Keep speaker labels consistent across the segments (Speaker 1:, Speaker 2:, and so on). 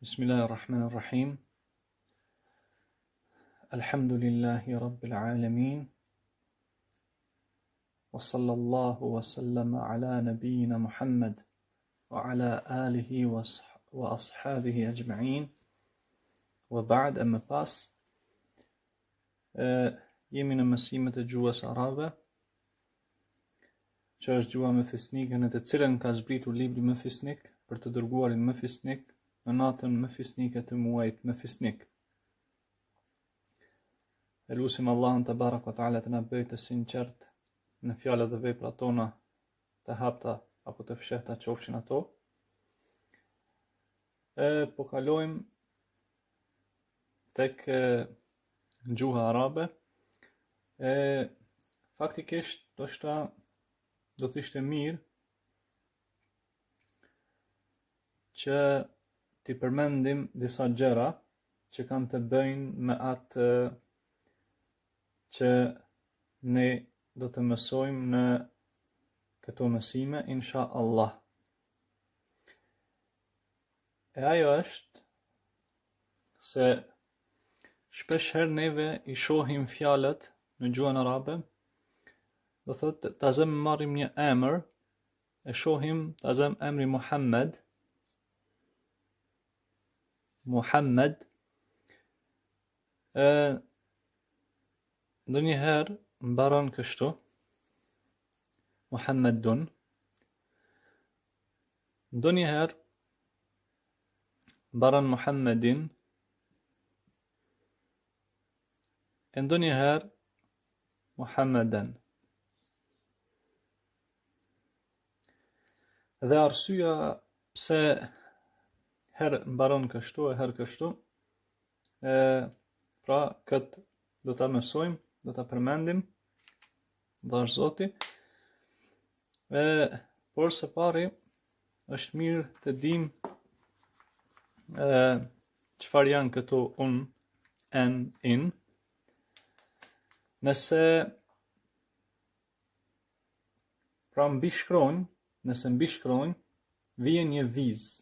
Speaker 1: بسم الله الرحمن الرحيم الحمد لله رب العالمين وصلى الله وسلم على نبينا محمد وعلى آله وأصحابه أجمعين وبعد أما pas jemi në mësimet e gjuhës arabe, që është gjuha me fisnikë, në të cilën ka zbritur libri me fisnik për të dërguarin me fisnik në natën me fisnike të muajit me fisnik. E lusim Allahun te baraka wa taala të na bëjë të sinqert në fjalët dhe veprat tona, të hapta apo të fshehta qofshin ato. Po kalojmë tek gjuha arabe. Faktikisht do të ishte mirë që t'i përmendim disa gjëra që kanë të bëjnë me atë që ne do të mësojmë në këto mësime, insha Allah. E ajo është se shpesh herë neve i shohim fjalët në gjuhën arabe, do thotë tazem marrim një emër, e shohim tazem emri Muhammed, ndonjëherë mbaron kështu, Muhammedun, ndonjëherë mbaron Muhammedin, e ndonjëherë Muhammeden. Dhe arsyeja pse herë mbaron kështu e herë kështu, pra këtë do ta mësojmë, do ta përmendim, dash Zoti. Por së pari është mirë të dim çfarë janë këto in. Nëse mbi shkronjë vjen një vizë.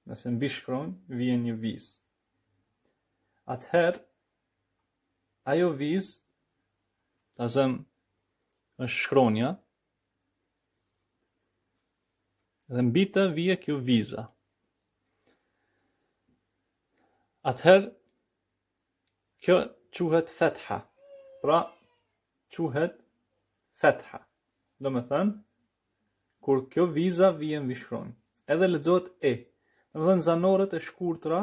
Speaker 1: Nëse mbi shkronjë vjen një vizë. Atëherë ajo vizë, tazem është shkronja, dhe mbi të vije kjo viza. Atëherë kjo quhet fetha. Pra quhet fetha. Do me thënë, kur kjo viza vjen mbi shkronjë, edhe lexohet e. Do me thënë zanorët e shkurtra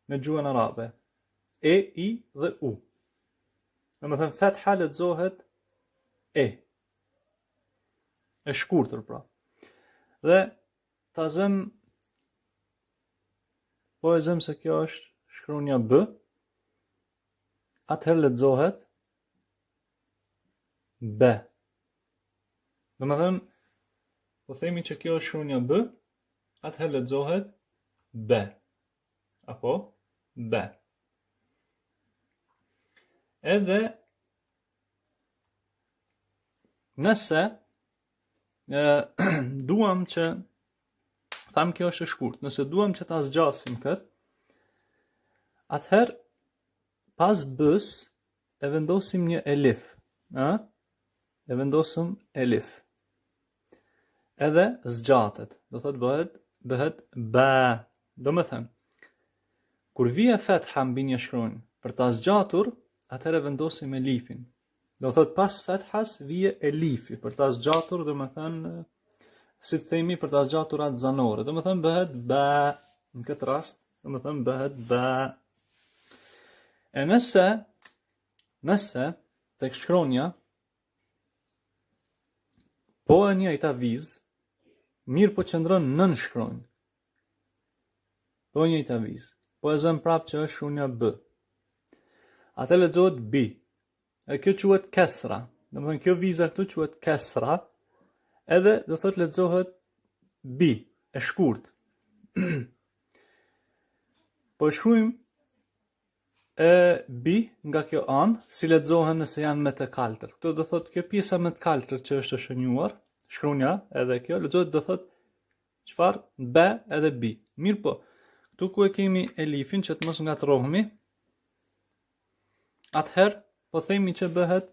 Speaker 1: në gjuhën arabe. E, I dhe U. Do me thënë fetha lexohet e. E shkurtër pra. Dhe ta zëm, po e zëm se kjo është shkronja B, atëherë lexohet B. Do me thënë, po themi që kjo është shkronja B, atëherë lexohet B. Apo B. Edhe nëse duam që, tham kjo është e shkurt, nëse duam që ta zgjasim këtë, atëherë pas bës e vendosim një elif. E vendosim elif. Edhe zgjatet. Do thotë bëhet ba. Do me thënë, kur vije fetha mbi një shkronjë për ta zgjatur, atëherë vendosim elifin. Do thotë pas fethas vije elifi për ta zgjatur, do me thënë, si të themi për ta zgjatur atë zanore. Do me thënë bëhet ba. Në këtë rast, do me thënë bëhet ba. E nëse tek shkronja po e njëjta vizë, mirë po qëndron nën shkronjë. Po e njëjta vizë. Po e zëm prapë që është shkronja B. Atë lexohet B. E kjo quhet kesra. Do të thënë kjo viza këtu quhet kesra, edhe do thotë lexohet B, e shkurt. Po shkruajmë B nga kjo anë, si lexohen nëse janë me të kaltër. Këto do thotë kjo pjesa me të kaltër që është e shënjuar, shkronja edhe kjo lexohet do thotë çfarë? B edhe B. Mirë po, Këtu ku e kemi elifin që të mos ngatrohemi, atëherë po themi që bëhet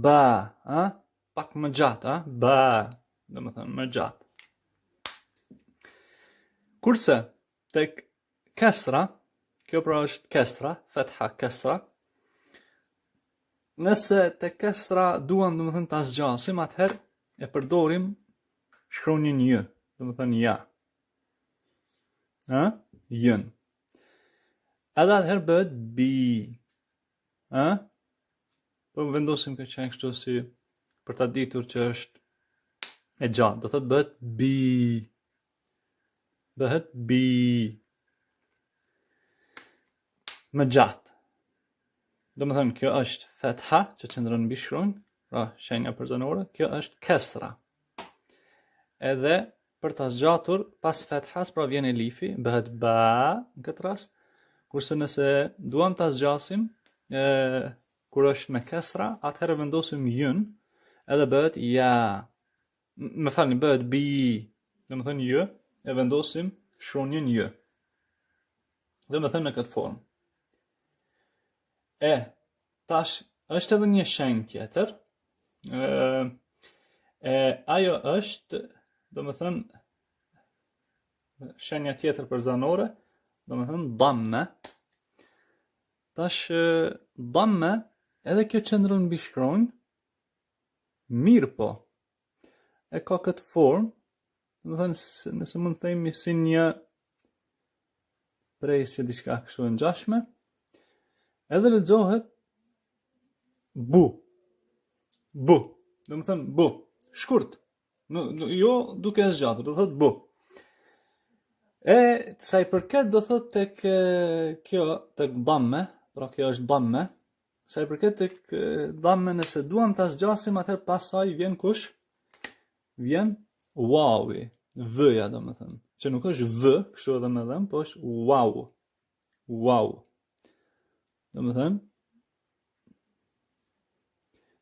Speaker 1: ba, pak më gjatë, ba, do më thënë më gjatë. Kurse tek kesra, kjo pra është kesra, fetha kesra, nëse tek kesra duam do më thënë ta zgjasim, atëherë e përdorim shkronjën j, do më thënë ja. Jën. Edhe atëherë bëhet bi. Po vendosim këtë qenë kështu si për ta ditur që është e gjatë. Do thotë bëhet bi. Bëhet bi. Më gjatë. Do më thënë, kjo është fetha që qëndron mbi shkronjë, pra shenja përzanore, kjo është kesra. Edhe për ta zgjatur pas fethas, pra vjen elifi, bëhet ba në këtë rast, kurse nëse duam ta zgjasim, kur është me kesra, atëherë vendosim jën, edhe bëhet ja. Më falni, bëhet bi, dhe më thënë jë, e vendosim shkronjën jë. Dhe më thënë në këtë formë. Tash, është edhe një shenjë tjetër, ajo është, do më thënë, shenja tjetër përzanore, do më thënë damme. Tash, damme, edhe kjo qëndron mbi shkronjë, mirë po, e ka këtë formë, do më thënë, nëse mund të themi si një presje diçka kështu e ngjashme, edhe lexohet bu. Bu, do më thënë bu, shkurt. Jo duke e zgjatur, do thot bu. Sa i përket do thot tek kjo, tek damme, pra kjo është damme, sa i përket tek damme nëse duam ta zgjasim, atëherë pasaj vjen kush? Vjen wawi, v-ja do më thënë, që nuk është v, kështu edhe me dhëm, po është wow. Wow. Do më thënë,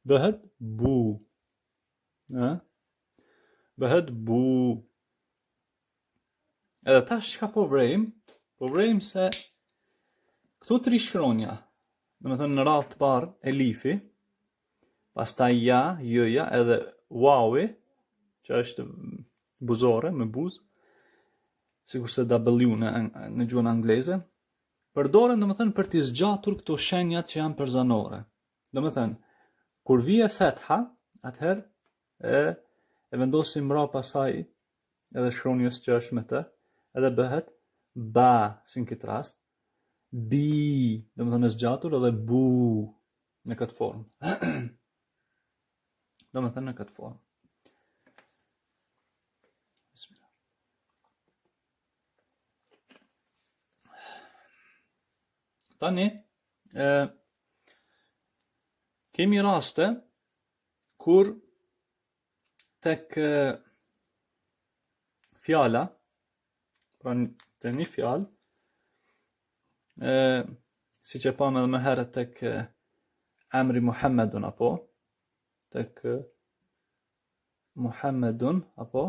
Speaker 1: bëhet bu. Bëhet bu. Edhe tash çka po vrejmë se këtu 3 shkronja, do më thënë në radhë të parë elifi, pastaj ja, jëja, edhe wawi, që është buzore, me buz, sikurse W në gjuhën angleze, përdoren do më thënë për t'i zgjatur këto shenjat që janë përzanore. Do më thënë, kur vije fetha, atëherë e vendosim mbrapa saj edhe shkronjës që është me të, edhe bëhet ba, si në këtë rast, bi, do më thënë e zgjatur, edhe bu, në këtë formë. Do më thënë në këtë formë. Tani, kemi raste kur tek fjala, pra të një fjalë, si që pamë edhe më herët tek emri Muhammedun, apo tek Muhammedun, apo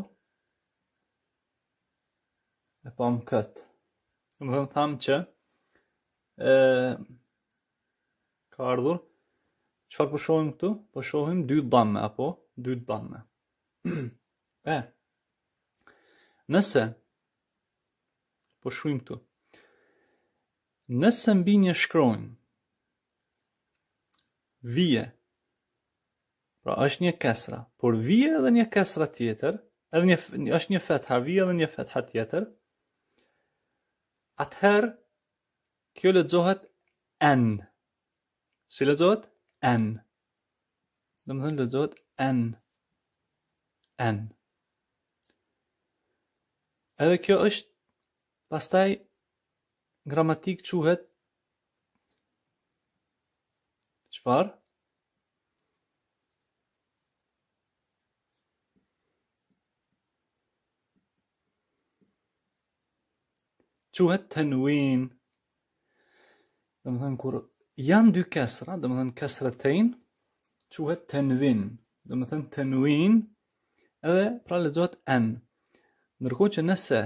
Speaker 1: e pamë këtë. Më dhe në thamë që ka ardhur, çfarë po shohim këtu? Po shohim 2 damme, apo 2 damme. Nëse po shohim këtu, nëse mbi një shkronjë vije, pra është një kesra, por vije edhe një kesra tjetër, edhe është një fetha, vije edhe një fetha tjetër, atëherë kjo lexohet n. Si lexohet? N. Do më thënë lexohet n. N. Edhe kjo është pastaj gramatik quhet çfarë? Quhet tanwin. Do më thënë kur janë 2 kesra, do më thënë kesratejn, quhet tanwin. Do më thënë tanwin edhe pra lexohet n. Ndërkohë që nëse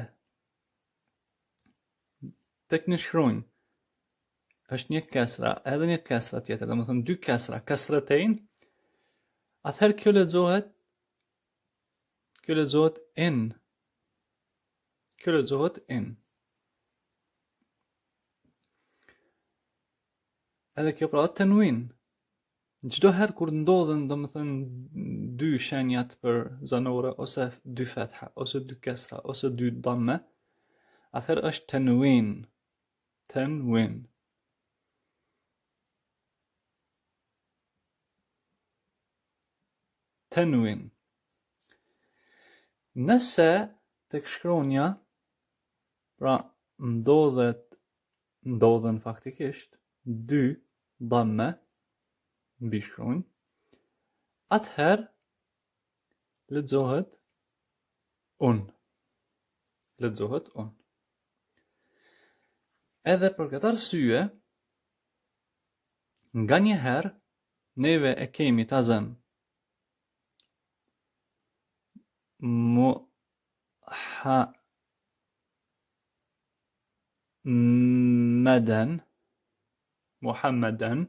Speaker 1: tek një shkronjë është një kesra, edhe një kesra tjetër, domethënë dy kesra, kasratein, atëherë kjo lexohet in. Kjo lexohet in. Edhe kjo pra tenwin. Çdo herë kur ndodhen domethënë dy shenjat për zanore ose dy fetha, ose dy kesra, ose dy damme, atëherë është tenwin. Tenwin. Tenwin. Nëse tek shkronja, pra ndodhen faktikisht dy damme mbi shkronjë, atëherë lexohet un. Lexohet un. Edhe për këtë arsye, nganjëherë neve e kemi ta zëm Muhammeden,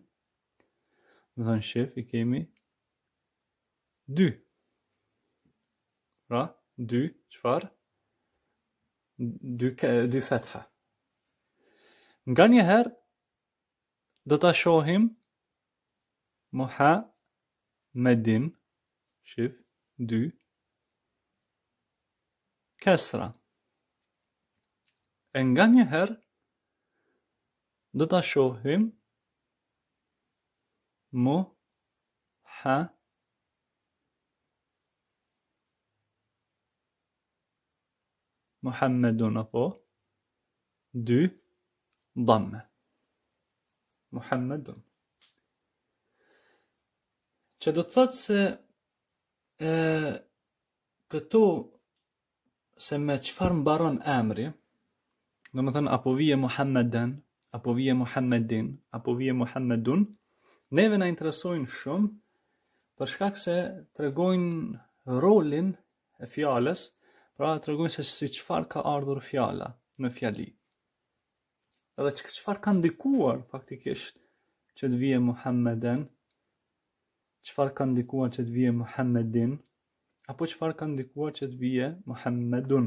Speaker 1: më thënë shif, i kemi dy. Pra, dy, qëfar? Dy fetha. Nga njëherë, do ta shohim Muhammedin, shif, dy, kesra. E nga njëherë, do ta shohim Muhammedun apo dy damme. Muhammedun. Që do të thotë se këtu se me çfarë mbaron emri, domethënë apo vije Muhammeden, apo vije Muhammedin, apo vije Muhammedun, neve na interesojnë shumë për shkak se tregojnë rolin e fjalës, pra tregojnë se si çfarë ka ardhur fjala në fjali. Edhe çfarë ka ndikuar faktikisht që të vije Muhammeden, çfarë ka ndikuar që të vije Muhammedin, apo çfarë ka ndikuar që të vije Muhammedun.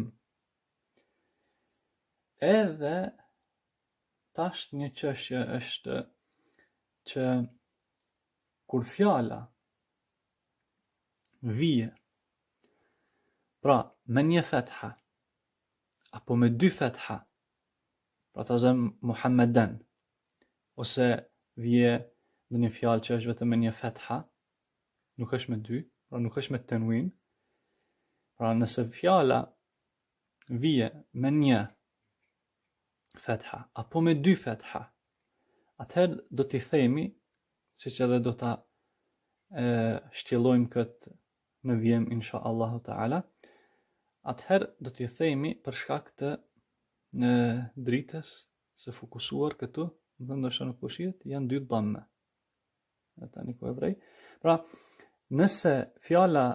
Speaker 1: Edhe tash një çështje është që kur fjala vije, pra me një fetha, apo me dy fetha, pra ta zëm Muhammeden, ose vije në një fjalë që është vetëm me një fetha, nuk është me dy, pra nuk është me tenwin, pra nëse fjala vije me një fetha, apo me dy fetha, atëherë do t'i themi, siç edhe do ta shtjellojmë këtë në vjem insha Allahu Taala, atëherë do t'i themi për shkak të dritës së fokusuar këtu, ndoshta nuk po shihet, janë dy dhamme. Tani ku e vrej. Pra, nëse fjala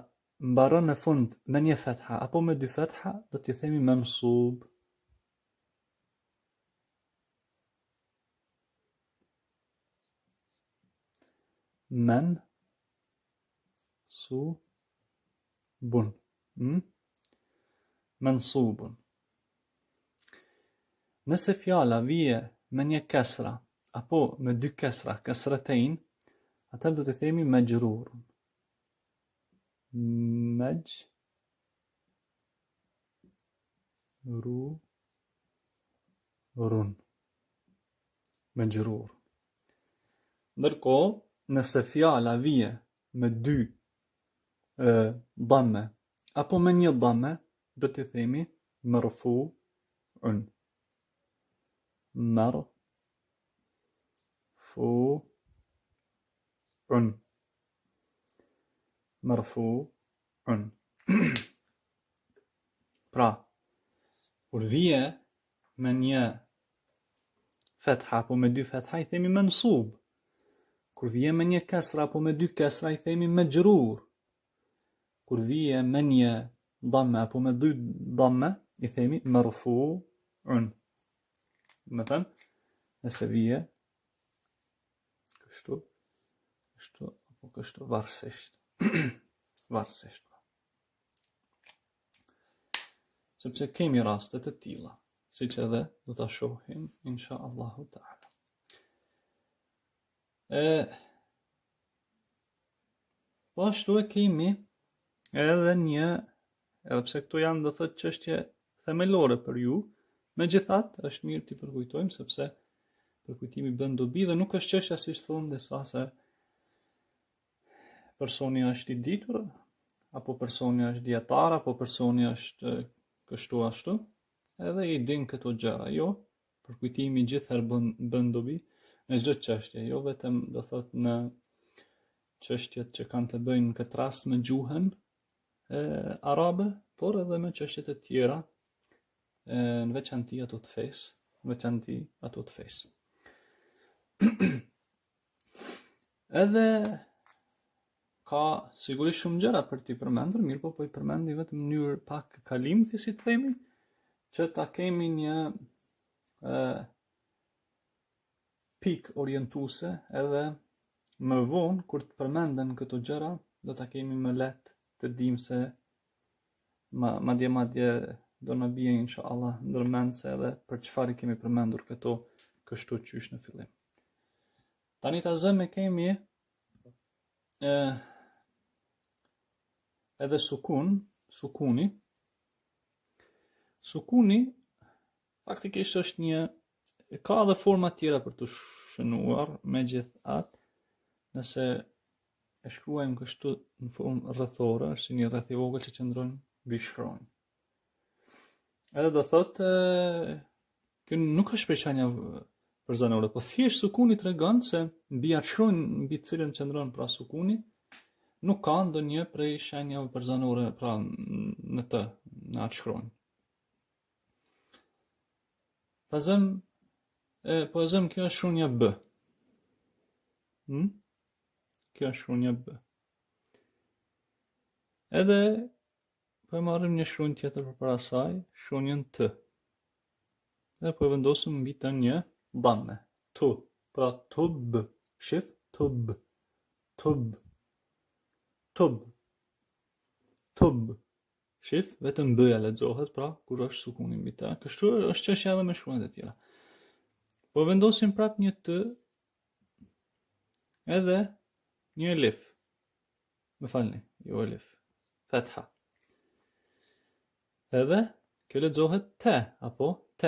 Speaker 1: mbaron në fund me një fetha apo me dy fetha, do t'i themi mansub. Mansubun. Mansubun. Nëse fjala vije me një kesra apo me dy kesra, kasratein, atëherë do të themi majrurun. Majrur. Ndërkohë, nëse fjala vije me dy dhamme apo me një dhamme, do të themi marfu'un. Marfu'un. Pra, kur vije me një fetha apo me dy fetha, i themi mansub. Kur vije me një kesra apo me dy kesra, i themi majrur. Kur vije me një dhamme apo me dy dhamme, i themi marfu'un. Me thënë, nëse vije kështu, apo kështu, varësisht. Varësisht. Sepse kemi rastet e tilla, siç edhe do ta shohim insha Allahu Taala. Po ashtu e kemi edhe edhe pse këtu janë do thotë çështje themelore për ju, megjithatë është mirë t'i përkujtojmë sepse përkujtimi bën dobi dhe nuk është çështja siç thonë disa se personi është i ditur, apo personi është dietar, apo personi është kështu ashtu, edhe i din këto gjëra. Jo, përkujtimi gjithherë bën dobi në çdo çështje, jo vetëm do thotë në çështjet që kanë të bëjnë në këtë rast me gjuhën arabe, por edhe me çështjet e tjera, në veçanti ato të fesë, Edhe ka sigurisht shumë gjëra për t'i përmendur, mirë po i përmendi vetëm në mënyrë pak kalimthi, si të themi, që ta kemi një pikë orientuese edhe më vonë, kur të përmenden këto gjëra, do ta kemi më lehtë të dim se madje do na bie inshallah ndërmend se edhe për çfarë kemi përmendur këto kështu qysh në fillim. Tani ta zëmë kemi edhe sukuni. Sukuni faktikisht është ka edhe forma tjera për të shënuar, megjithatë nëse e shkruajmë kështu në formë rrethore, është si një rreth i vogël që qëndron mbi shkronjë. Edhe do thotë, kjo nuk është shprehja për zanore, po thjesht sukuni tregon se mbi atë shkronjë mbi cilën qëndron pra sukuni, nuk ka ndonjë prej shenjave për zanore pra në atë shkronjë. Po e zëm kjo është shkronja B. Kjo është shkronja B. Edhe po e marrim një shkronjë tjetër përpara saj, shkronjën T. Dhe po e vendosim mbi të një dhamme. Tu, pra tub, shif, tub. Shif, vetëm B-ja lexohet, pra kur është sukuni mbi të. Kështu është çështja edhe me shkronjat e tjera. Po vendosim prap një T, edhe një elif. Më falni, jo elif. Fetha. Edhe kjo lexohet T apo T.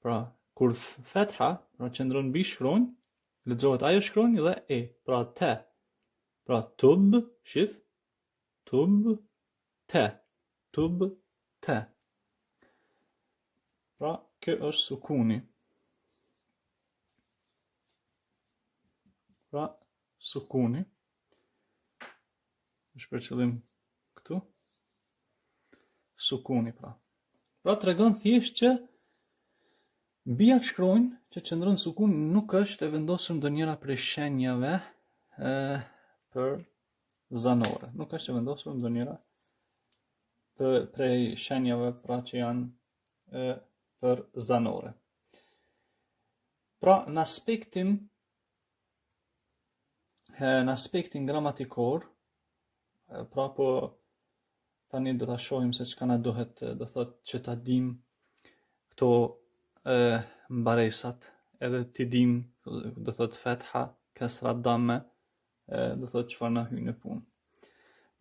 Speaker 1: Pra kur fetha, pra qëndron mbi shkronjë, lexohet ajo shkronjë dhe e, pra T. Pra tub, shif, tub, T. Tub, T. Pra kjo është sukuni. Pra, sukuni, është për qëllim këtu, sukuni pra. Pra të regon thjesht që mbi atë shkronjë që qëndron sukuni nuk është e vendosur ndonjëra prej shenjave për zanore. Nuk është e vendosur ndonjëra prej shenjave pra që janë për zanore. Pra në aspektin gramatikor, pra po tani do ta shohim se çka na duhet, do thotë që ta dim këto mbaresat, edhe ti dim, do thotë fetha, kasra, damme, do thotë çfarë na hyn në punë.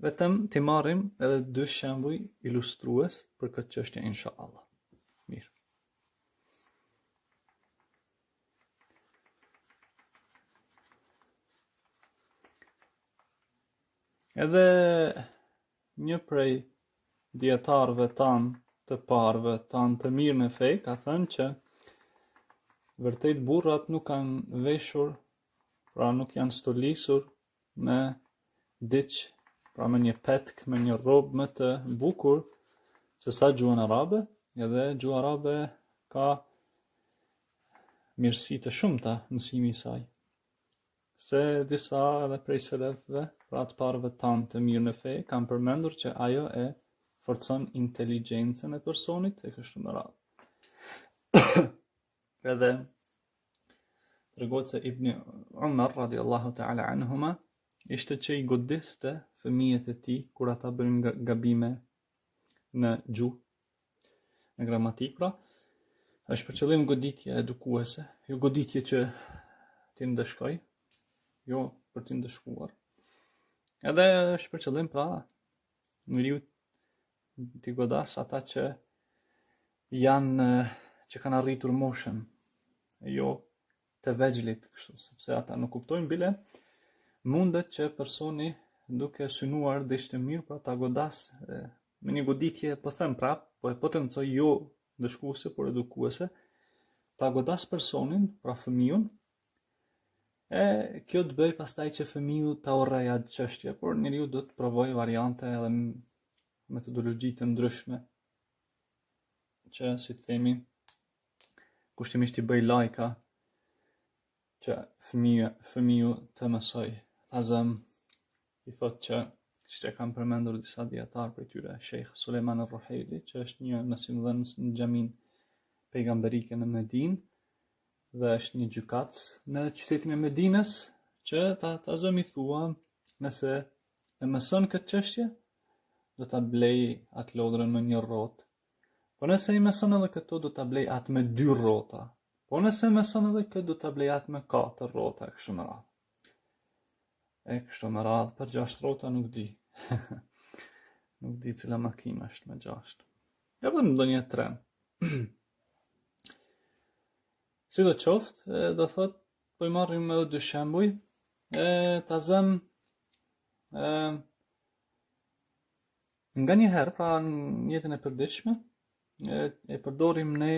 Speaker 1: Vetëm ti marrim edhe dy shembuj ilustrues për këtë çështje inshallah. Mirë. Edhe një prej dietarëve tanë të parëve, tanë të mirë në fe, ka thënë që vërtet burrat nuk kanë veshur, pra nuk janë stolisur me diç, pra me një petk, me një robë më të bukur se sa gjuhën arabe, edhe gjuha arabe ka mirësi të shumta mësimi i saj. Se disa edhe prej selefëve, pra të parëve tanë të mirë në fe, kanë përmendur që ajo e forcon inteligjencën e personit e kështu me radhë. Edhe tregohet se Ibn Umar radiallahu ta'ala anhuma ishte që i godiste fëmijët e tij kur ata bënin gabime në gjuhë, në gramatik, pra është për qëllim goditje edukuese, jo goditje që ti ndëshkoj, jo për ti ndëshkuar. Edhe është për qëllim pra njeriu ti godas ata që janë që kanë arritur moshën, jo të vegjlit kështu, sepse ata nuk kuptojnë bile mundet që personi duke synuar dhe ishte mirë pra ta godas me një goditje, po them prap, po e potencoj jo ndëshkuese, por edukuese, ta godas personin, pra fëmijun, e kjo të bëj pastaj që fëmiju ta urrej atë çështje, por njeriu do të provoj variante edhe metodologji të ndryshme, që si të themi, kushtimisht i bëj lajka që fëmiju të mësoj. Azëm i thot që që kam përmendur disa dietar për tyre, Sheikh Suleiman al-Ruhaili, që është një mësimdhënës në xhamin pejgamberike në Medinë dhe është një gjykatës në qytetin e Medinës, që ta zëm i thua, nëse e mëson këtë çështje, do ta blej atë lodrën me një rrotë. Po nëse i mëson edhe këto, do ta blej atë me 2 rrota. Po nëse mëson edhe këtë, do ta blej atë me 4 rrota, kështu me radhë. E kështu me radhë, për 6 rrota nuk di. Nuk di cila makina është me 6. Ja për në do një tren. Si do qoftë, do thot, po i marrim edhe 2 shembuj, ta zëm nga një herë, pra në jetën e përditshme, e përdorim ne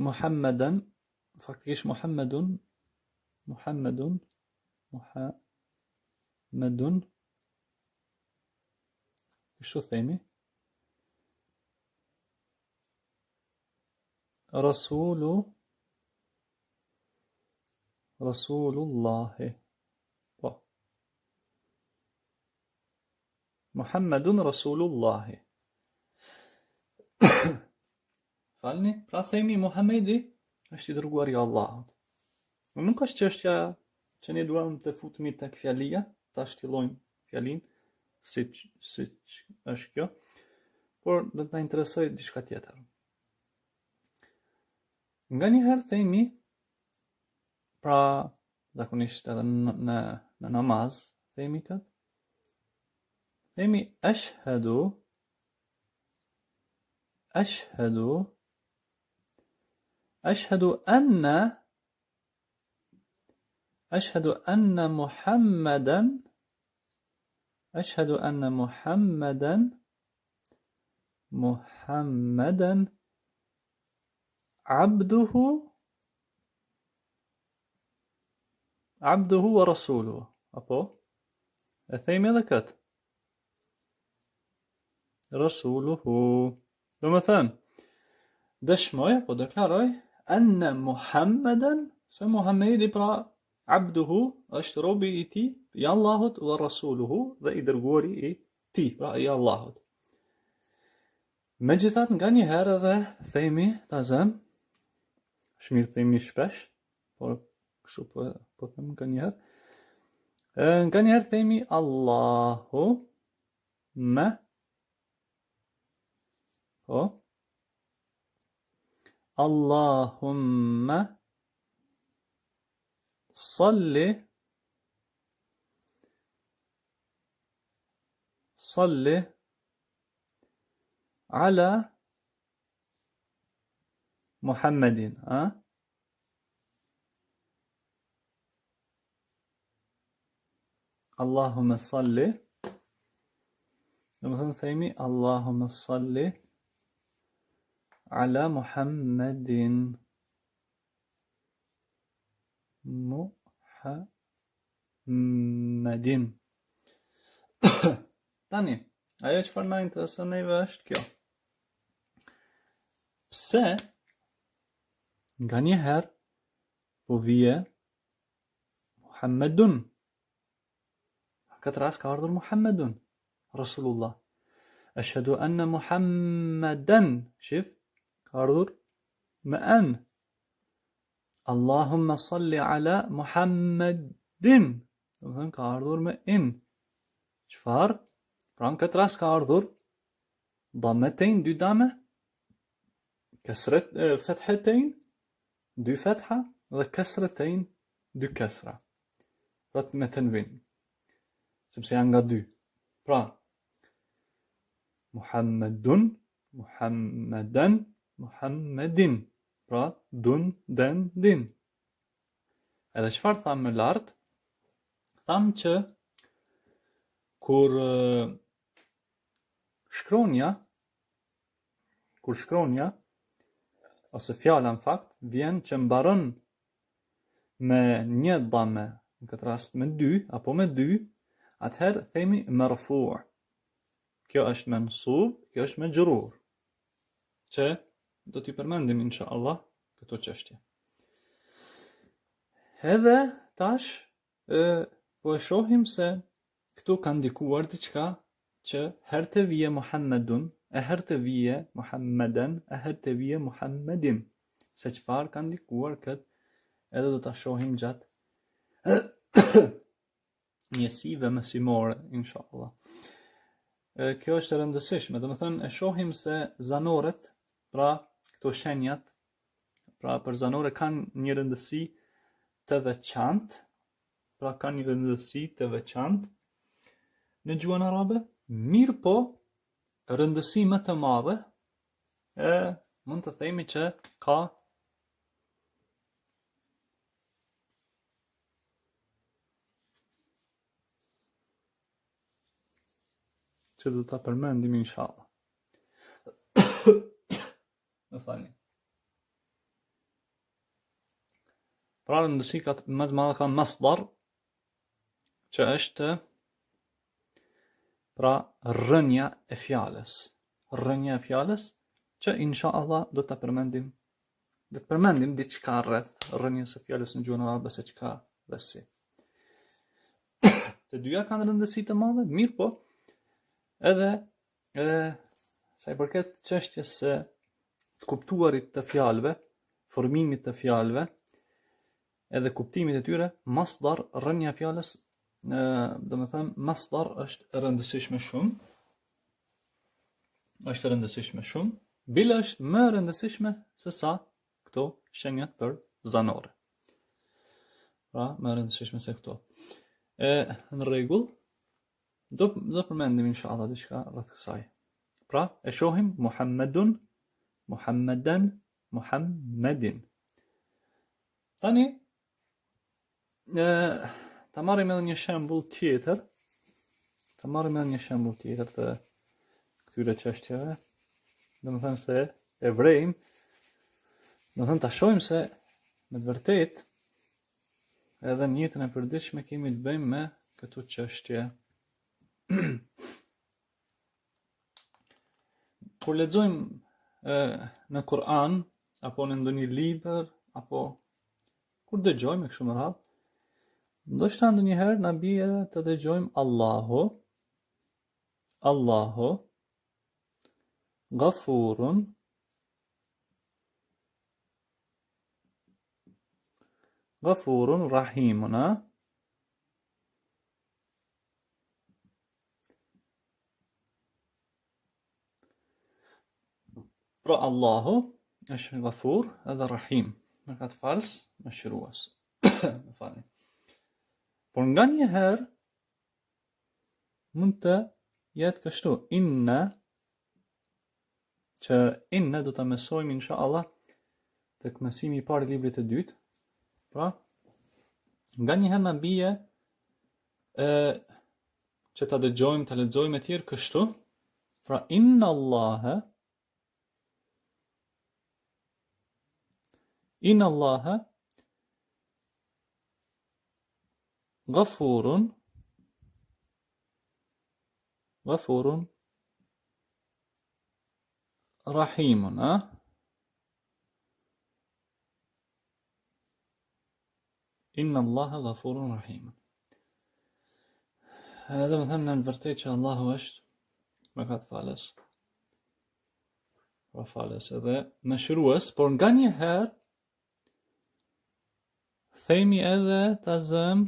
Speaker 1: Muhammeden, faktikisht Muhammedun, kështu themi, Rasulullahi, po, Muhammedun Rasulullahi. Falni, pra themi Muhamedi është i dërguari i Allahut. Nuk është çështja që ne duam të futemi tek fjalia, ta shtillojmë fjalin, siç është kjo, por do të na interesojë diçka tjetër. Nga njëherë themi, pra zakonisht edhe në namaz, themi këtë, themi ashhadu anna Muhammadan abduhu wa rasuluhu. Apo e themi edhe këtë. Rasuluhu. Do më thënë, dëshmoj, apo deklaroj, anna Muhammadan, se Muhammedi pra abduhu është robi i ti, i Allahut, wa rasuluhu, dhe i dërguari i ti, pra i Allahut. Megjithatë nga një herë edhe themi, ta zëm, shmirë themi shpesh, por kështu po them nga një herë. Nga një herë themi Allahumma, po, Allahumma salli ala Muhammadin, Allahumma salli, do të themi Allahumma salli ala Muhammadin, Tani, ajo që farë na intereson neve është kjo. Pse nga një herë po vije Muhammedun? Në këtë rast ka ardhur Muhammedun, Rasulullah. Ashhadu anna Muhammadan, shif, ka ardhur me en. Allahumma salli ala Muhammedin. Do të thënë ka ardhur me in. Çfarë? Pra në këtë rast ka ardhur dametejn, dy dame, fethetejn, dy fetha, dhe kesretejn, dy kesra. Pra me tenvin. Sepse janë nga dy. Pra, Muhammedun, Muhammeden, Muhammedin. Pra, dun, den, din. Edhe çfarë thamë më lartë? Thamë që kur shkronja, ose fjala në fakt, vjen që mbaron me një dame, në këtë rast me dy, apo me dy, atëherë themi marfu'. Kjo është mansub, kjo është majrur. Që do t'i përmendim inshallah këto çështje. Edhe tash po e shohim se këtu ka ndikuar diçka që herë të vije Muhammedun, e herë të vije Muhammeden, e herë të vije Muhammedin. Se çfarë ka ndikuar këtë, edhe do ta shohim gjatë njësive mësimore, inshallah. Kjo është e rëndësishme, do të thënë e shohim se zanoret, pra këto shenjat, pra për zanore kanë një rëndësi të veçantë, në gjuhën arabe, mirë po rëndësi më të madhe, mund të themi që ka që do ta përmendim inshallah. Më falni. Pra rëndësi më të madhe ka masdar, që është pra rënja e fjalës. Rënja e fjalës që inshallah do ta përmendim. Do të përmendim diçka rreth rënjes së fjalës në gjuhën arabe se çka dhe si. Të dyja kanë rëndësi të madhe, mirë po, edhe sa i përket çështjes së të kuptuarit të fjalëve, formimit të fjalëve, edhe kuptimit e tyre, masdar, rënja e fjalës, do të them, masdar është e rëndësishme shumë, bile është më e rëndësishme se sa këto shenjat për zanore. Pra, më e rëndësishme se këto. Në rregull, do përmendim inshallah diçka rreth kësaj. Pra, e shohim Muhammedun, Muhammeden, Muhammedin. Tani, ta marrim edhe një shembull tjetër, të këtyre çështjeve. Domethënë se e vrejmë, domethënë ta shohim se me të vërtetë edhe në jetën e përditshme kemi të bëjmë me këto çështje. Kur lexojmë në Kur'an, apo në ndonjë libër, apo kur dëgjojmë kështu më radh, ndoshta ndonjëherë na bie të dëgjojmë Allahu, Ghafurun, Rahimun, Pra Allahu është Ghafur edhe Rahim, me katë fals, me shërues. Më falni. Por nga një herë mund të jetë kështu, inna, që inna do të mësojmë inshallah të mësimi i parë i librit të dytë. Pra, nga një herë na bie që ta dëgjojmë, ta lexojmë e tjerë kështu. Pra, inna Allaha Ghafurun Rahimun, Inna Allaha Ghafurun Rahimun. Edhe më thëmë në vërtet që Allahu është me katë falës pra falas edhe me shërues, por nga një herë themi edhe ta zëm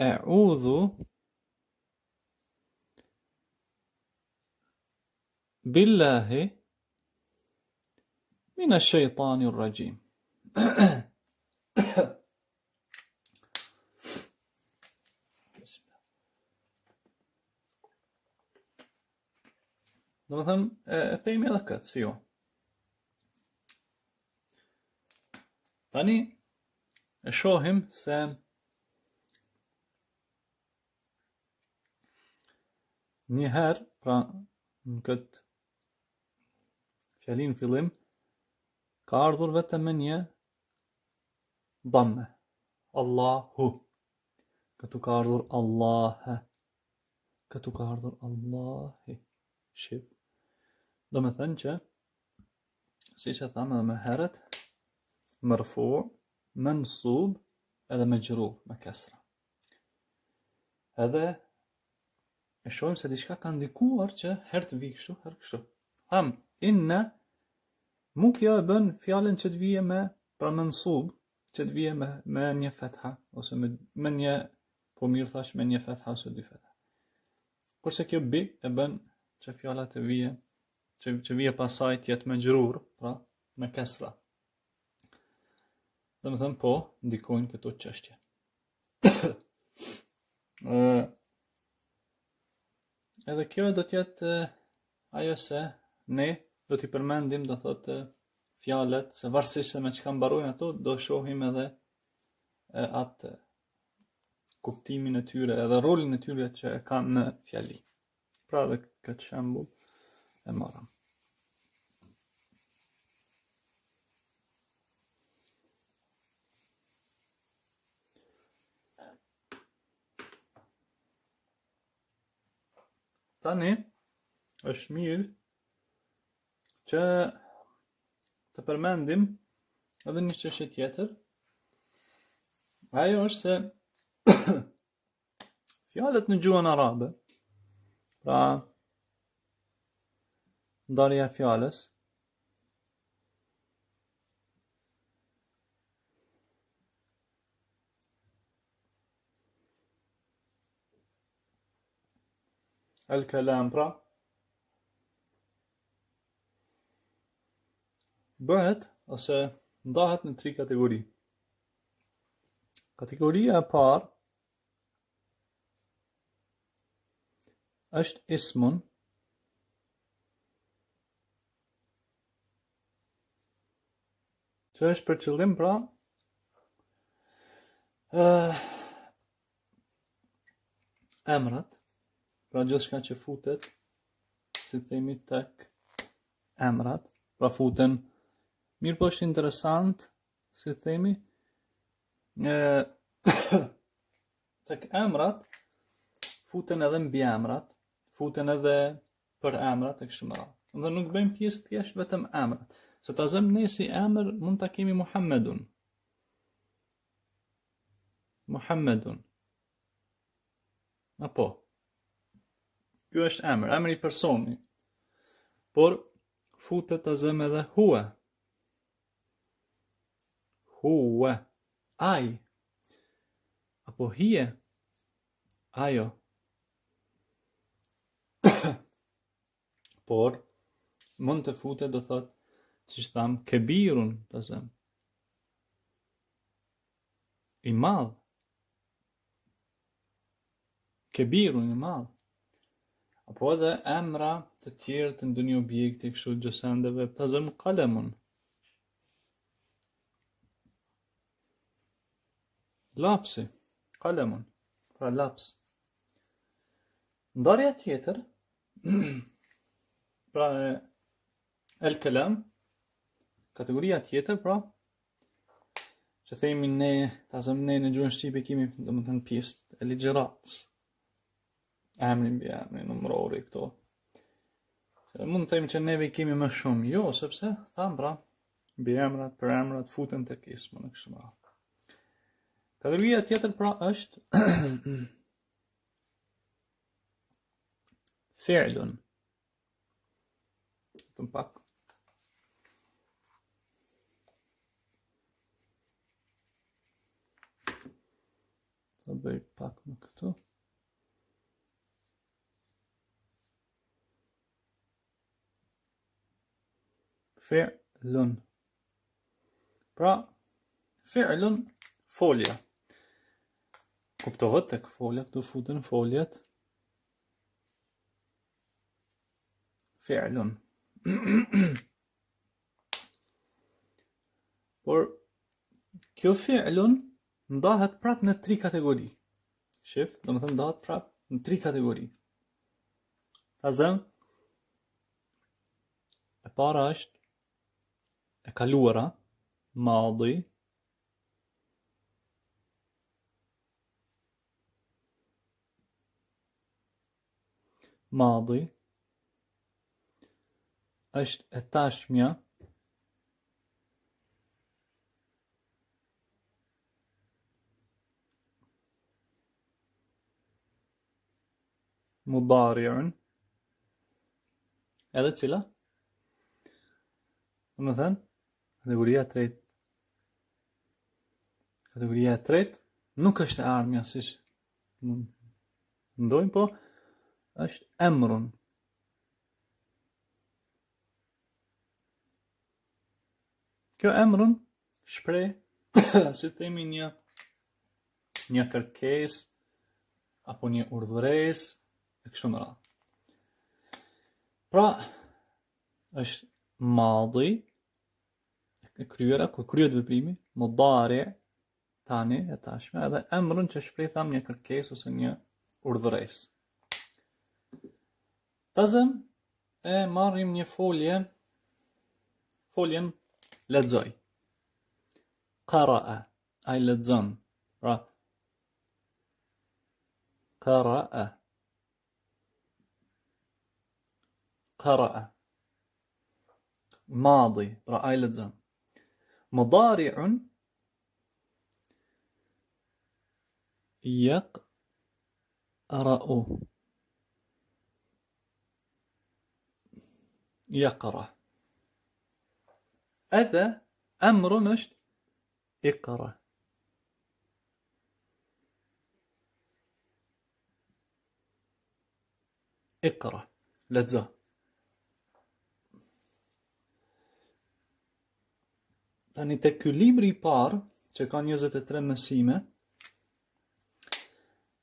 Speaker 1: e'udhu billahi mina shëjtani rrajim. Do më thëmë, e themi edhe këtë, si jo. Tani, e shohim se njëherë, pra në këtë fjalin fillim, ka ardhur vetëm me një dhamme. Allahu. Këtu ka ardhur Allahe. Këtu ka ardhur Allahi. Shqip. Do me thënë që, si që thamë edhe me heret, mërfu, mansub, edhe me gjru, me kesra. Edhe e shohim se diçka ka ndikuar që herë të vi kështu, herë kështu. Tham, inna, mu kjo e bën fjallën që të vije me pra mansub, që të vije me një fetha, ose me një, po mirë thash, me një fetha ose dy fetha. Kurse kjo bi e bën që fjallat të vije, që vije pasaj tjetë me gjrur, pra me kesra. Dhe me thëmë po, ndikojnë këto çështje. Edhe kjo do tjetë ajo se ne do t'i përmendim, do thotë fjallet, se varësisht se me që kam barojnë ato, do shohim edhe atë kuptimin e tyre, edhe rolin e tyre që e kanë në fjali. Pra dhe këtë shembull e marram. Tani, është mirë që të përmendim edhe një çështje tjetër. Ajo është se fjalët në gjuhën arabe, pra ndarja e fjalës, el-kalam, pra bëhet ose ndahet në 3 kategori. Kategoria e parë është ismun, që është për qëllim pra emrat, pra gjithçka që futet, si themi tek emrat, pra futen, mirë po është interesant, si themi, tek emrat, futen edhe mbi emrat, futen edhe për emrat e kështu me radhë. Dhe nuk bëjmë pjesë thjesht vetëm emrat. Se ta zëm ne si emër mund ta kemi Muhammedun. Muhammedun. Apo. Ky është emër, emri i personi. Por futet ta zëm edhe huwa. Huwa. Ai. Apo hije. Ajo. Por mund të futet, do thot, siç tham, kebirun të zëm. I madh. Kebirun i madh. Apo edhe emra të tjerë të ndonjë objekti kështu gjësendeve, të zëm kalemun. Lapsi, kalemun, pra laps. Ndarja tjetër, pra el-kalam, kategoria tjetër, pra, që themi ne, ta zëm ne në gjuhën shqipe kemi, do më thënë pjesë e ligjëratës. Emrin mbi emrin, numërori këto. Mund të themi që neve i kemi më shumë, jo, sepse, tham pra, mbi emrat, për emrat, futen tek ismu në kështu me radhë. Kategoria tjetër pra është fi'lun. Të pak. Të bëj pak më këtu. Fi'lun. Pra, fi'lun folja. Kuptohet tek folja, këtu futen foljet. Fi'lun. Por, kjo fi'lun ndahet prap në 3 kategori. Shif, do më thënë ndahet prap në 3 kategori. Tazëm, e para është e kaluara, madhi, është e tashmja, mudari'un, edhe cila? Do më thënë, kategoria e tretë. Kategoria e tretë nuk është e ardhmja siç ndojmë, po është emrun. Kjo emrun shpreh, si themi një kërkesë apo një urdhëresë e kështu me radhë. Pra, është madhi, e kryera, kur kryet veprimi, mudari, tani, e tashme, edhe emrun që shpreh tham një kërkesë ose një urdhëresë. Tazëm e marrim një foljen lexoj. Qara'a, ai lexon. Pra, qara'a. Qara'a. Madhi, pra ai lexon. Mudari'un yaqra'u. Yaqra. Edhe emrun është iqra. Iqra, lexo. Tani tek ky libri I parë, që ka 23 mësime,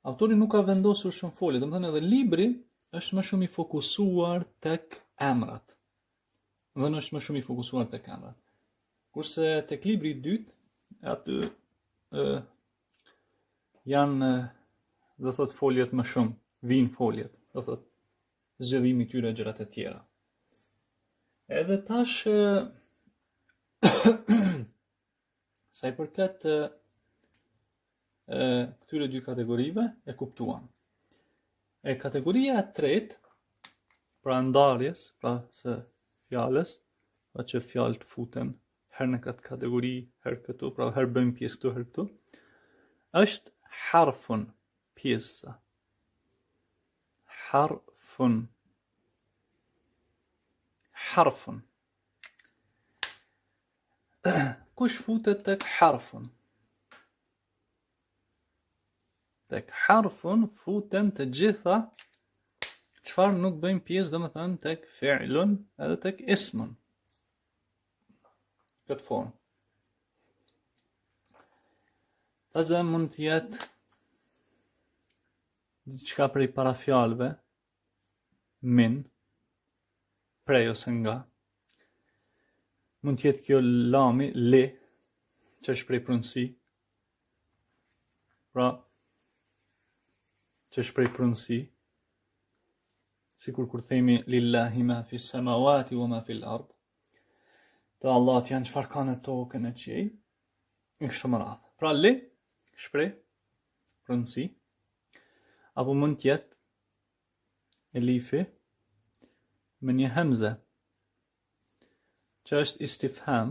Speaker 1: autori nuk ka vendosur shumë folje, domethënë edhe libri është më shumë I fokusuar tek emrat. Dhe është më shumë I fokusuar tek emrat. Kurse tek libri I dytë, aty janë, do thot, foljet më shumë, vinë foljet, do thot, zgjedhimi tyre gjërat e tjera. Edhe tash sa I përket këtyre dy kategorive e kuptuan. E kategoria e tretë, pra ndarjes, pra se fjalës, pra që fjalët futen herë në këtë kategori, herë këtu, pra herë bëjmë pjesë këtu, herë këtu, është harfun, pjesa. Harfun. Harfun. Kush futet tek harfun? Tek harfun futen të gjitha çfarë nuk bëjmë pjesë, domethënë tek fi'lun edhe tek ismun. Këtë formë. Tazë mund të jetë diçka prej parafjalëve, min, prej ose nga. Mund të jetë kjo lami, li, që është prej pronësi. Pra, që është prej pronësi. Sikur kur themi lillahi ma fi samawati wa ma fi al-ard. Të Allahut janë çfarë ka në tokën e qiell. Në kështu me radhë. Pra li, shpreh, pronësi. Apo mund të jetë elifi me një hemze, që është istifham.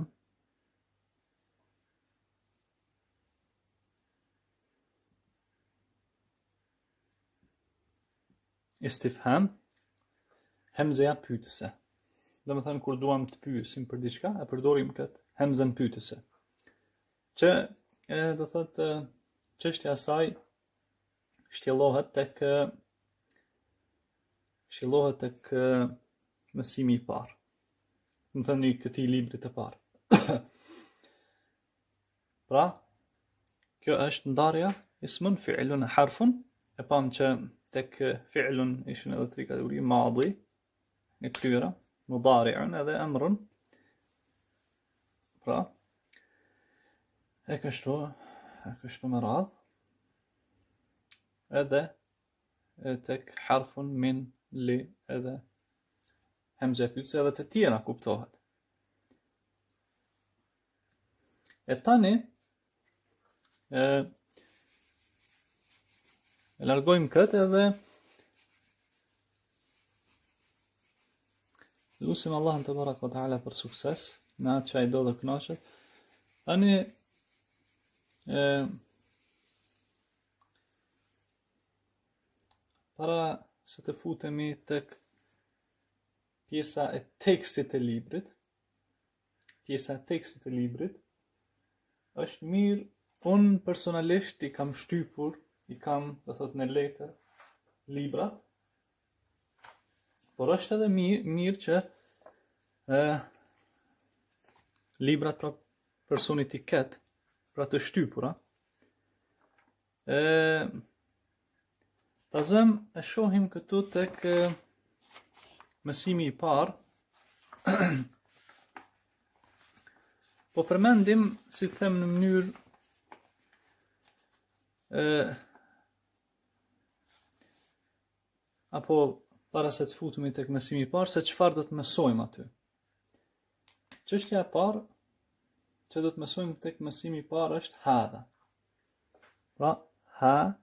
Speaker 1: Istifham, hemzeja pyetëse. Domethënë kur duam të pyesim për diçka, e përdorim këtë hemzen pyetëse. Që do thotë çështja e saj shtjellohet tek mësimi i parë. Më thënë i këtij libri të parë. Pra, kjo është ndarja ismun, fi'lun, harfun, e pam që tek fi'lun ishin edhe 3 kategori, madhi, e kryera, mudari'un edhe emrun. Pra, e kështu me radhë. Edhe tek harfun, min, li, edhe hemze pyetëse edhe të tjera kuptohet. E tani e largojmë këtë edhe lusim Allahun te baraka ve taala për sukses në atë që ai do dhe kënaqet. Tani para se të futemi tek pjesa e tekstit të librit, është mirë, unë personalisht i kam shtypur, i kam, dhe thot në letër, librat, por është edhe mirë që librat pra personit i ketë, pra të shtypura. Ta zëm e shohim këtu tek mësimi i parë, po përmendim, si të them në mënyrë apo para se të futemi tek mësimi i parë, se çfarë do të mësojmë aty. Çështja e parë që do të mësojmë tek mësimi i parë është hadha. Pra, hadha.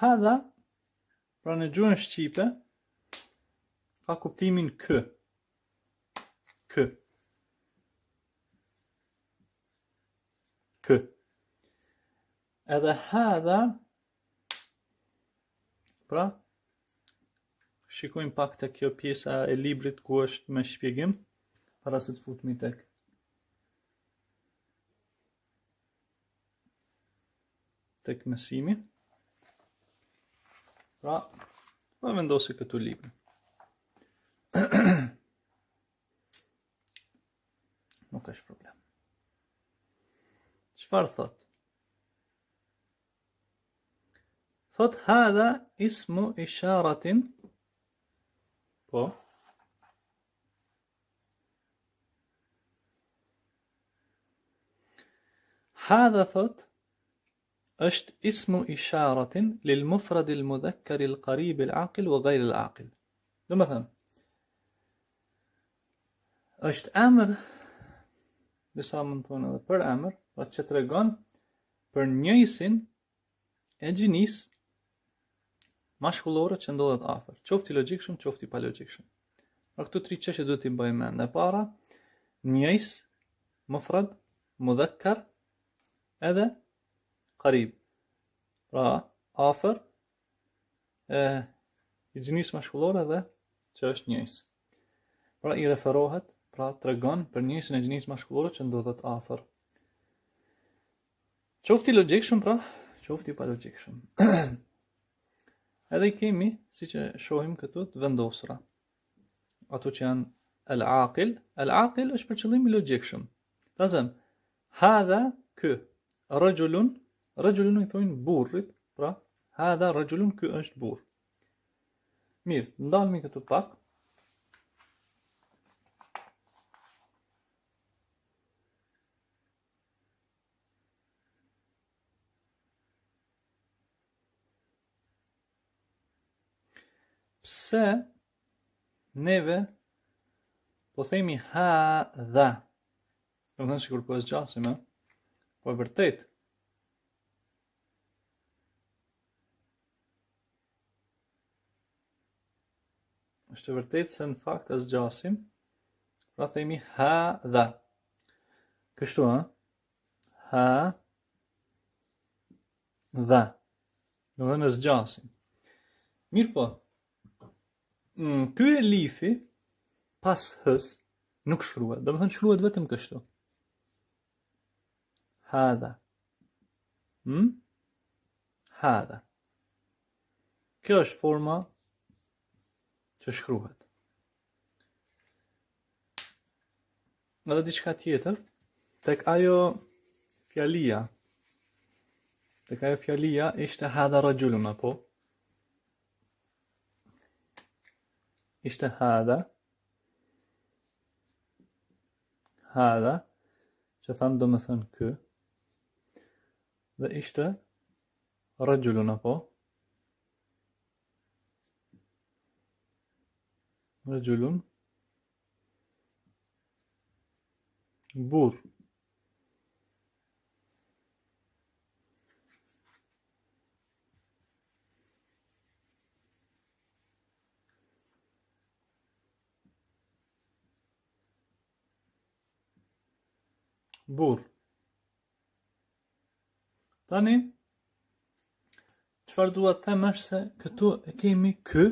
Speaker 1: Hadha, pra në gjuhën shqipe, ka kuptimin kë. Edhe hadha, pra, shikojmë pak të kjo pjesa e librit ku është me shpjegim, para se të futemi tek mësimi. Pra, po vendosi këtu librin. Nuk është problem. Çfarë thot? Thot hadha ismu isharatin. Po. Hadha thot është ismu isharatin lil mufrad al mudhakkar al qarib al aqil wa ghayr al aqil. Do të them, është emër, disa mund të thonë edhe për emër, pra që tregon për njëjsin e gjinis mashkullore që ndodhet afër, qofti logjikshëm, qofti pa logjikshëm. Pra këtu 3 çështje duhet t'i bëjmë mend. E para, njëjs, mufrad, mudhakkar, edhe qarib. Pra, afër i gjinis mashkullore dhe që është njëjs. Pra i referohet, pra tregon për njëjsin e gjinis mashkullore që ndodhet afër. Qofti logjikshëm, pra, qofti pa logjikshëm. Edhe i kemi, si që shohim këtu, të vendosura. Ato që janë el-aqil. El-aqil është për qëllim i logjikshëm. Ta zëm, hadha kë, rajulun i thojnë burrit, pra, hadha rajulun, kë është burr. Mirë, ndalmi këtu pak. Pse neve po themi hadha? Do të thënë sikur po e zgjasim, po e vërtet. Është e vërtet se në fakt e zgjasim, pra themi hadha. Kështu, ha? Dha. Do të në zgjasim. Mirë po, ky elifi pas hës nuk shkruhet. Do të thënë shkruhet vetëm kështu. Hadha. Hadha. Kjo është forma që shkruhet. Edhe diçka tjetër, tek ajo fjalia ishte hadha rajulun apo? Ishte hadha, që thamë do më thënë kë, dhe ishte rajulun apo? Rajulun, burr. Burr. Tani, çfarë dua të them është se këtu e kemi kë,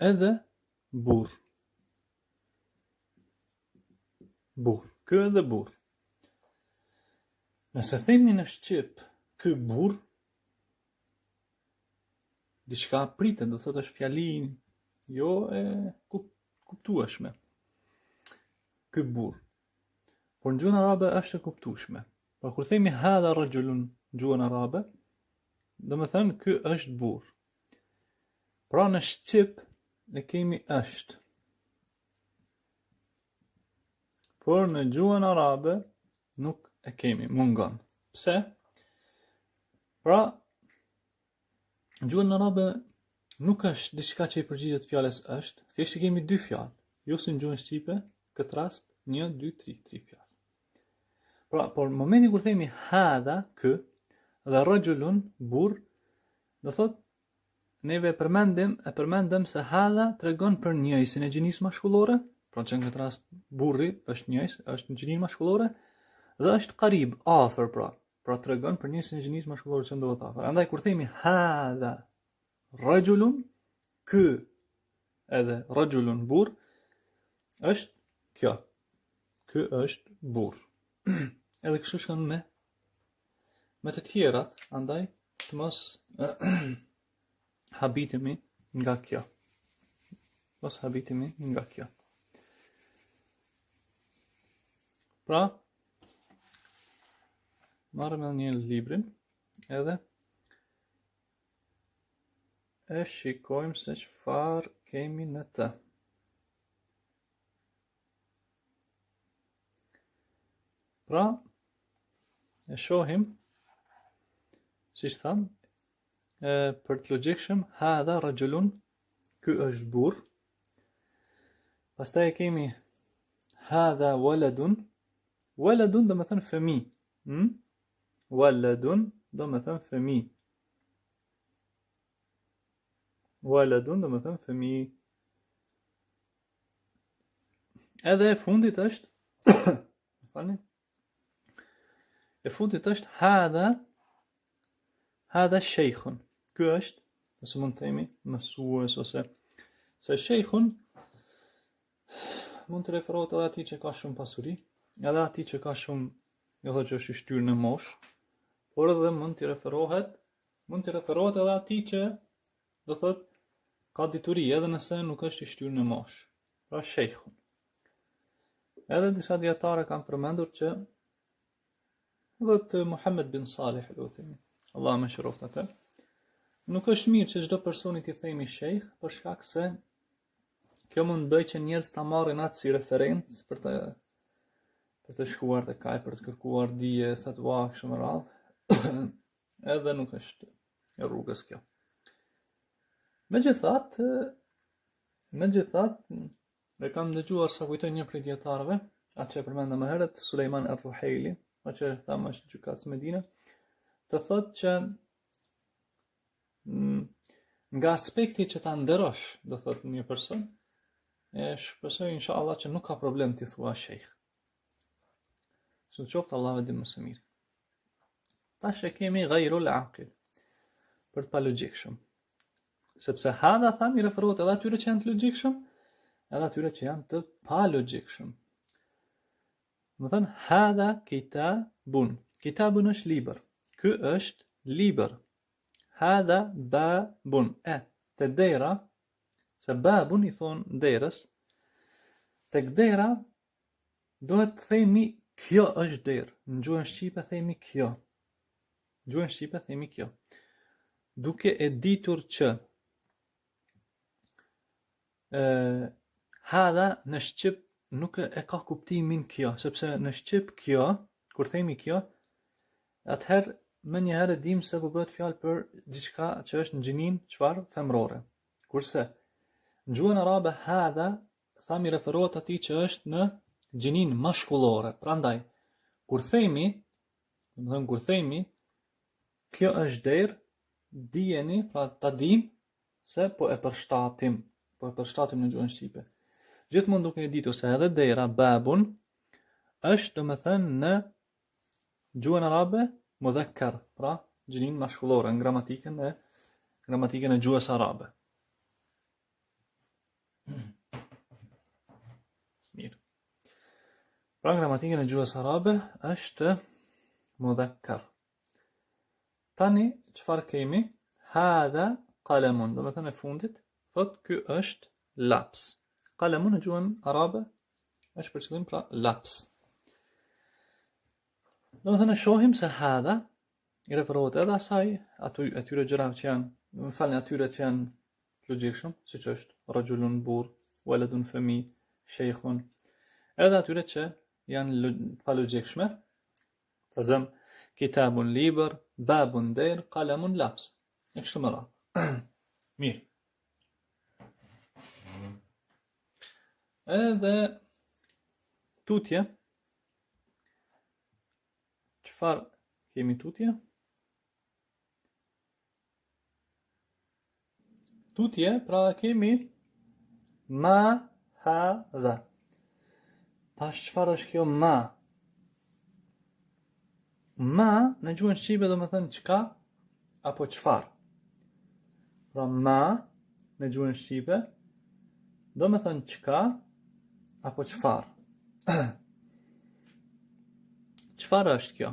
Speaker 1: edhe burr. Kë edhe burr. Nëse themi në shqip ky burr, diçka pritet, do thotë është fjali jo e kuptueshme. Ky burr. Por në gjuhën arabe është e kuptueshme. Por kur themi hadha rajulun në gjuhën arabe, do të thënë ky është burr. Pra në shqip e kemi është. Por në gjuhën arabe nuk e kemi, mungon. Pse? Pra, në gjuhën arabe nuk është diçka që i përgjigjet fjalës është, thjesht kemi dy fjalë. Jo si në gjuhën shqipe, këtë rast 1, 2, 3 fjalë. Pra, por në momentin kur themi hadha, kë, dhe rajulun, burr, do thot neve e përmendem se hadha tregon për njëjsin e gjinisë mashkullore, pra që në këtë rast burri është njëjs, është në gjininë mashkullore, dhe është qarib, afër pra tregon për njëjsin e gjinisë mashkullore që ndodhet afër. Andaj kur themi hadha rajulun, ky edhe rajulun burr, është kjo. Ky është burr. Edhe kështu shkon me të tjerat, andaj të mos habitemi nga kjo. Pra, marrëm edhe një librin, edhe e shikojmë se çfarë kemi në të. Pra, e shohim, si që thamë, për të logjikshëm, hadha rajulun, ky është burr. Pastaj e kemi hadha waladun. Waladun do të thënë fëmijë. Waladun do të thënë fëmijë. Waladun do të thënë fëmijë. Edhe e fundit është e fundit është hadha sheikhun. Ky është, nëse mund të themi, mësues ose se sheikhun mund të referohet edhe atij që ka shumë pasuri, edhe atij që ka shumë, jo thotë që është i shtyrë në moshë, por edhe mund të referohet edhe atij që do thotë ka dituri edhe nëse nuk është i shtyrë në moshë. Pra sheikhun. Edhe disa dietarë kanë përmendur që thotë Muhammed bin Salih al-Uthaymin, Allah më shëroft atë, nuk është mirë që çdo personi t'i themi sheikh, për shkak se kjo mund bëj që njerëz ta marrin atë si referencë për të shkuar te kaj, për të kërkuar dije, fatwa kështu me radhë. Edhe nuk është e rrugës kjo. Megjithatë, e kam dëgjuar sa kujtoj një prej dietarëve, atë që e përmenda më herët, Sulejman ar-Ruhaili, atë që thamë është gjykatës Medina, të thotë që nga aspekti që ta nderosh, do thotë një person, e shpresoj inshallah që nuk ka problem t'i thua sheikh. Kështu qoftë, Allahu e di më së miri. Tash e kemi ghayrul aqil, për të pa logjikshëm. Sepse hadha tham i referohet edhe atyre që janë të logjikshëm, edhe atyre që janë të pa logjikshëm. Më thënë, hadha kitabun. Kitabun është libër. Ky është libër. Hadha babun. Te dera, se babun i thonë derës, tek dera duhet të themi kjo është derë. Në gjuhën shqipe themi kjo. Në gjuhën shqipe themi kjo. Duke e ditur që hadha në shqip nuk e ka kuptimin kjo, sepse në shqip kjo, kur themi kjo, atëherë më njëherë dim se po bëhet fjalë për diçka që është në gjinin çfarë femrore. Kurse në gjuhën arabe hadha thami referohet atij që është në gjinin mashkullore. Prandaj kur themi, kjo është derë, dijeni, pra ta dim se po e përshtatim në gjuhën shqipe. Gjithmonë duke e ditur se edhe dera babun është domethënë në gjuhën arabe mudhakkar, pra gjinin mashkullore në gramatikën e gjuhës arabe. Mirë. Pra gramatikën e gjuhës arabe është mudhakkar. Tani çfarë kemi? Hadha qalamun, domethënë e fundit thot ky është laps. Qalamun në gjuhën arabe është për qëllim pra laps. Domethënë shohim se hadha i referohet edhe asaj atyre gjërave që janë, atyre që janë logjikshëm, siç është rajulun burr, waladun fëmi, sheikhun, edhe atyre që janë pa logjikshme. Tazëm kitabun libër, babun der, qalamun laps. E kështu me radhë. Mirë. Edhe tutje. Çfarë kemi tutje? Tutje, pra kemi ma, ha, dha. Tash çfarë është kjo ma? Ma në gjuhën shqipe do më thënë çka apo çfarë. Pra ma në gjuhën shqipe do më thënë çka apo çfarë. Çfarë është kjo?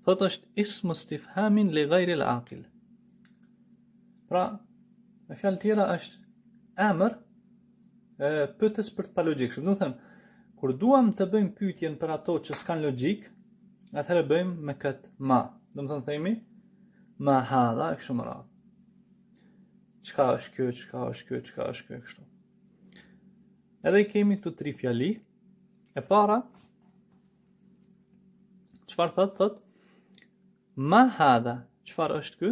Speaker 1: Thot është ismu istifhamin li ghayri al-aqil. Pra, me fjalë tjera është emër pyetës për të pa logjikshëm. Do të thënë, kur duam të bëjmë pyetjen për ato që s'kan logjik, atëherë bëjmë me këtë ma. Do të thënë themi ma hadha e kështu me radhë. Çka është kjo, çka është kjo, çka është kjo kështu. Edhe i kemi këtu 3 fjali. E para, çfarë thot? Ma hadha, çfarë është ky?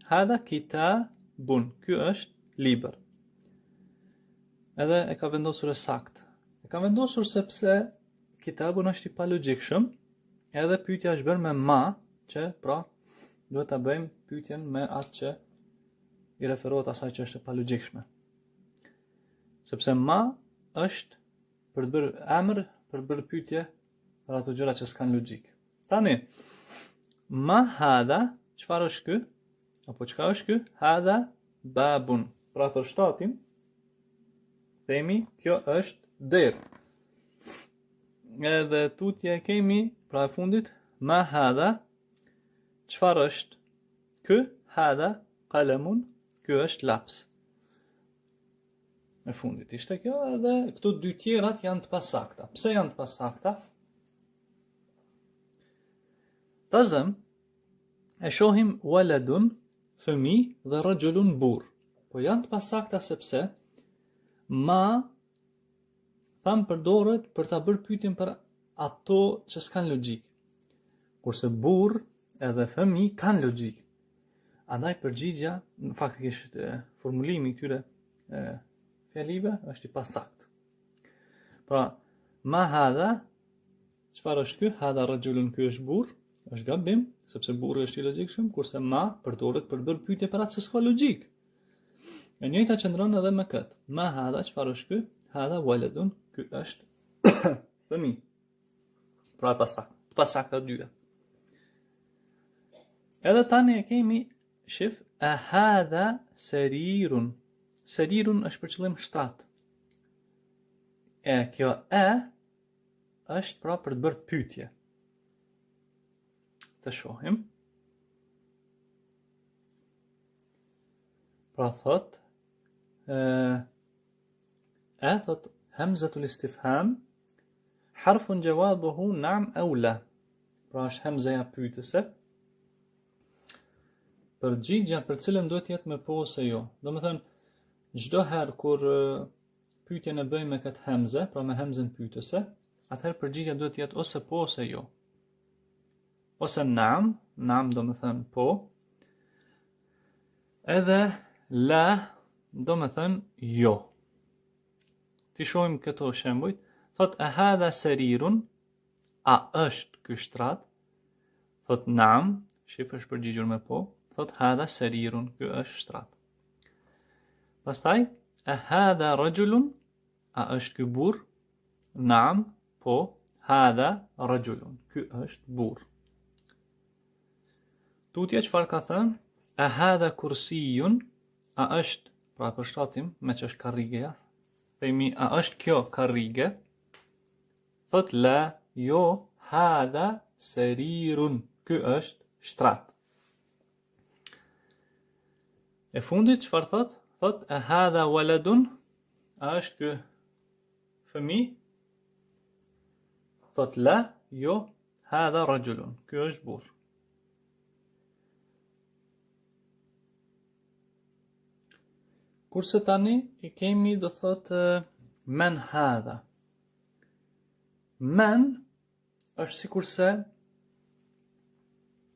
Speaker 1: Hadha kitabun, ky është libër. Edhe e ka vendosur e saktë. E ka vendosur sepse kitabun është i pa logjikshëm, edhe pyetja është bërë me ma, që pra duhet ta bëjmë pyetjen me atë që i referohet asaj që është e pa logjikshme. Sepse ma është për të bërë emër, për të bërë pyetje për ato gjëra që s'kan logjik. Tani, ma hadha, çfarë është ky? Apo çka është ky? Hadha babun. Pra për shtatin, themi kjo është derë. Edhe tutje kemi, pra e fundit, ma hadha, çfarë është ky? Hadha qalamun, ky është laps. E fundit ishte kjo, edhe këto 2 tjerat janë të pasakta. Pse janë të pasakta? Tazëm, e shohim waladun, fëmi, dhe rajulun burr. Po janë të pasakta sepse ma tham përdoret për ta bërë pyetjen për ato që s'kan logjik. Kurse burr edhe fëmi kanë logjik. Andaj përgjigja, faktikisht formulimi i këtyre fjalive është i pasakt. Pra, ma hadha, çfarë është ky? Hadha rajulun, ky është burr, është gabim, sepse burri është i logjikshëm, kurse ma përdoret për bërë pyetje për atë që s'ka logjik. E njëjta qëndron edhe me këtë. Ma hadha, çfarë është ky? Hadha waladun, ky është fëmi. Pra e pasakta dyja. Edhe tani e kemi shif e hadha serirun. Serirun është për qëllim shtrat. Kjo është pra për të bërë pyetje. Të shohim. Pra thot thot hamzatul istifham harfun jawabuhu na'am aw la. Pra është hamzaja pyetëse. Përgjigja për cilën duhet jetë me po ose jo. Do më thënë, çdo herë kur pyetjen e bëjmë me këtë hamze, pra me hamzën pyetëse, atëherë përgjigja duhet jetë ose po ose jo. Ose nam do më thënë po, edhe la do më thënë jo. Ti shohim këto shembujt, thot e hadha serirun, a është ky shtrat, thot nam, shif është përgjigjur me po, thot hadha serirun, ky është shtrat. Pastaj, e hadha rajulun, a është ky burr, nam, po, hadha rajulun, ky është burr. Tutje çfarë ka thënë? E hadha kursiyun, a është, pra përshtatim me që është karrigeja, themi a është kjo karrige, thot la, jo, hadha serirun, ky është shtrat. E fundit çfarë thot? Thot e hadha waladun, a është ky fëmijë? Thot la, jo, hadha rajulun, ky është burr. Kurse tani i kemi do thot men hadha. Men është sikurse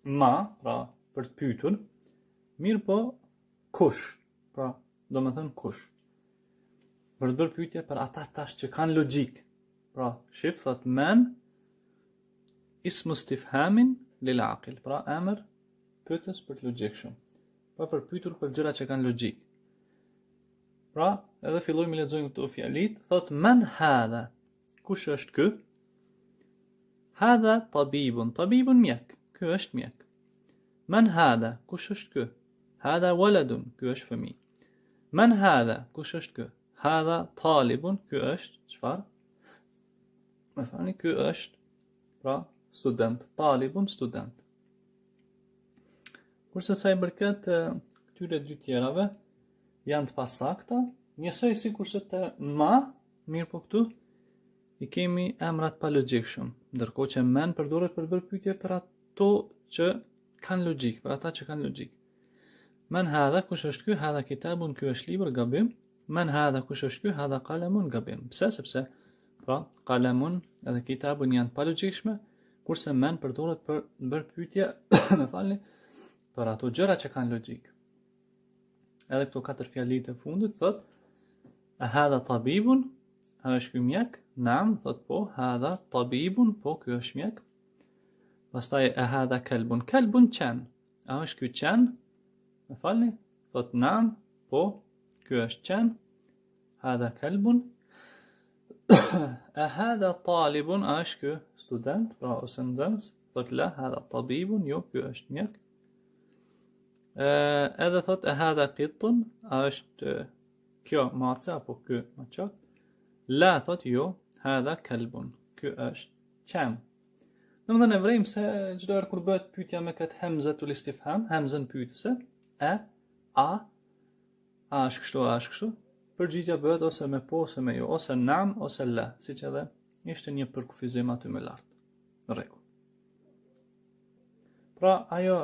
Speaker 1: ma, pra për të pyetur, mirë po kush, pra do më thënë kush. Për të bërë pyetje për ata tash që kanë logjik. Pra, shif thot men ismu istifhamin lil aqil, pra emër pyetës për të logjikshëm. Pra për pyetur për gjëra që kanë logjik. Pra, edhe fillojmë të lexojmë këto fjalit, thot men hadha. Kush është ky? Hadha tabibun, tabibun mjek. Ky është mjek. Men hadha, kush është ky? Hadha waladun, ky është fëmijë. Men hadha, kush është ky? Hadha talibun, ky është çfarë? Më falni, ky është pra student, talibun student. Kurse sa i përket këtyre dy tjerave, janë të pasakta, njësoj si kurse të ma, mirë po këtu, i kemi emrat pa logjikshëm, ndërkohë që men përdoret për bërë pyetje për ato që kanë logjik, për ata që kanë logjik. Men hadha, kush është ky? Hadha kitabun, ky është libër, gabim. Men hadha, kush është ky? Hadha qalamun, gabim. Pse? Sepse pra qalamun edhe kitabun janë pa logjikshme, kurse men përdoret për bërë pyetje, më falni, për ato gjëra që kanë logjik. Edhe këto katër fjalit e fundit thot e hadha tabibun, a është ky mjek? Naam, thot po, hadha tabibun, po ky është mjek. Pastaj e hadha kelbun, kelbun qen, a është ky qen? Më falni, thot naam, po ky është qen. Hadha kelbun. E hadha talibun, a është ky student, pra ose nxënës? Thot la, hadha tabibun, jo, ky është mjek. Edhe thot e hadha qittun, a është kjo mace apo ky maçak? La, thot jo, hadha kelbun, ky është qen. Domethënë e vrejmë se çdo herë kur bëhet pyetja me këtë hamzatul istifham, hamzën pyetëse, a është kështu, a është kështu, përgjigja bëhet ose me po ose me jo, ose nam ose la, siç edhe ishte një përkufizim aty më lart. Në rregull. Pra ajo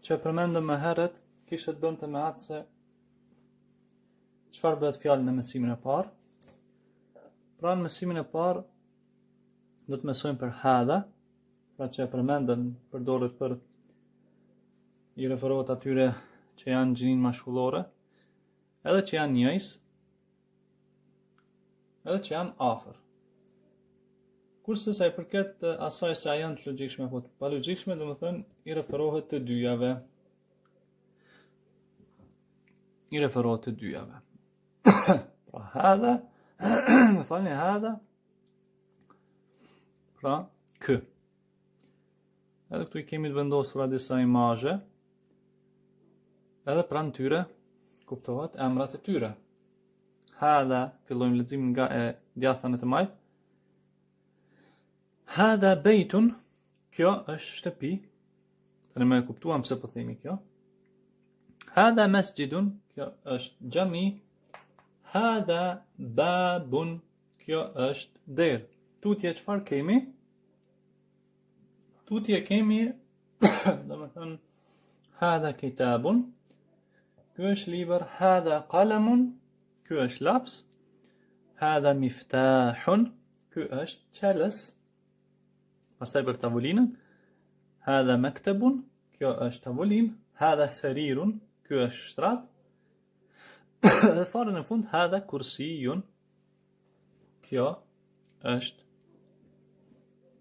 Speaker 1: që përmendëm më herët, kishte të bënte me atë se çfarë bëhet fjalë në mësimin e parë. Pra në mësimin e parë do të mësojmë për hadha, pra që e përmendëm përdoret për i referohet atyre që janë gjinin mashkullore, edhe që janë njëjs, edhe që janë afër. Kurse sa i përket asaj se a janë të logjikshme apo të palogjikshme, domethënë i referohet të dyjave. Pra hadha, më falni hadha, pra kë. Edhe këtu I kemi të vendosura disa imazhe. Edhe pranë tyre kuptohet emrat e tyre. Hadha, fillojmë leximin nga e djathta në të majt. Hadha bejtun, kjo është shtëpi. Tani më e kuptuam pse po themi kjo. Hadha masjidun, kjo është xhami. Hadha babun, kjo është derë. Tutje çfarë kemi? Tutje kemi, domethënë, hadha kitabun, ky është libër, hadha qalamun, ky është laps, hadha miftahun, ky është çelës. Pastaj për tavolinën, hadha maktabun, kjo është tavolinë, hadha sarirun, ky është shtrat. Dhe fare në fund, hadha kursiyun, kjo është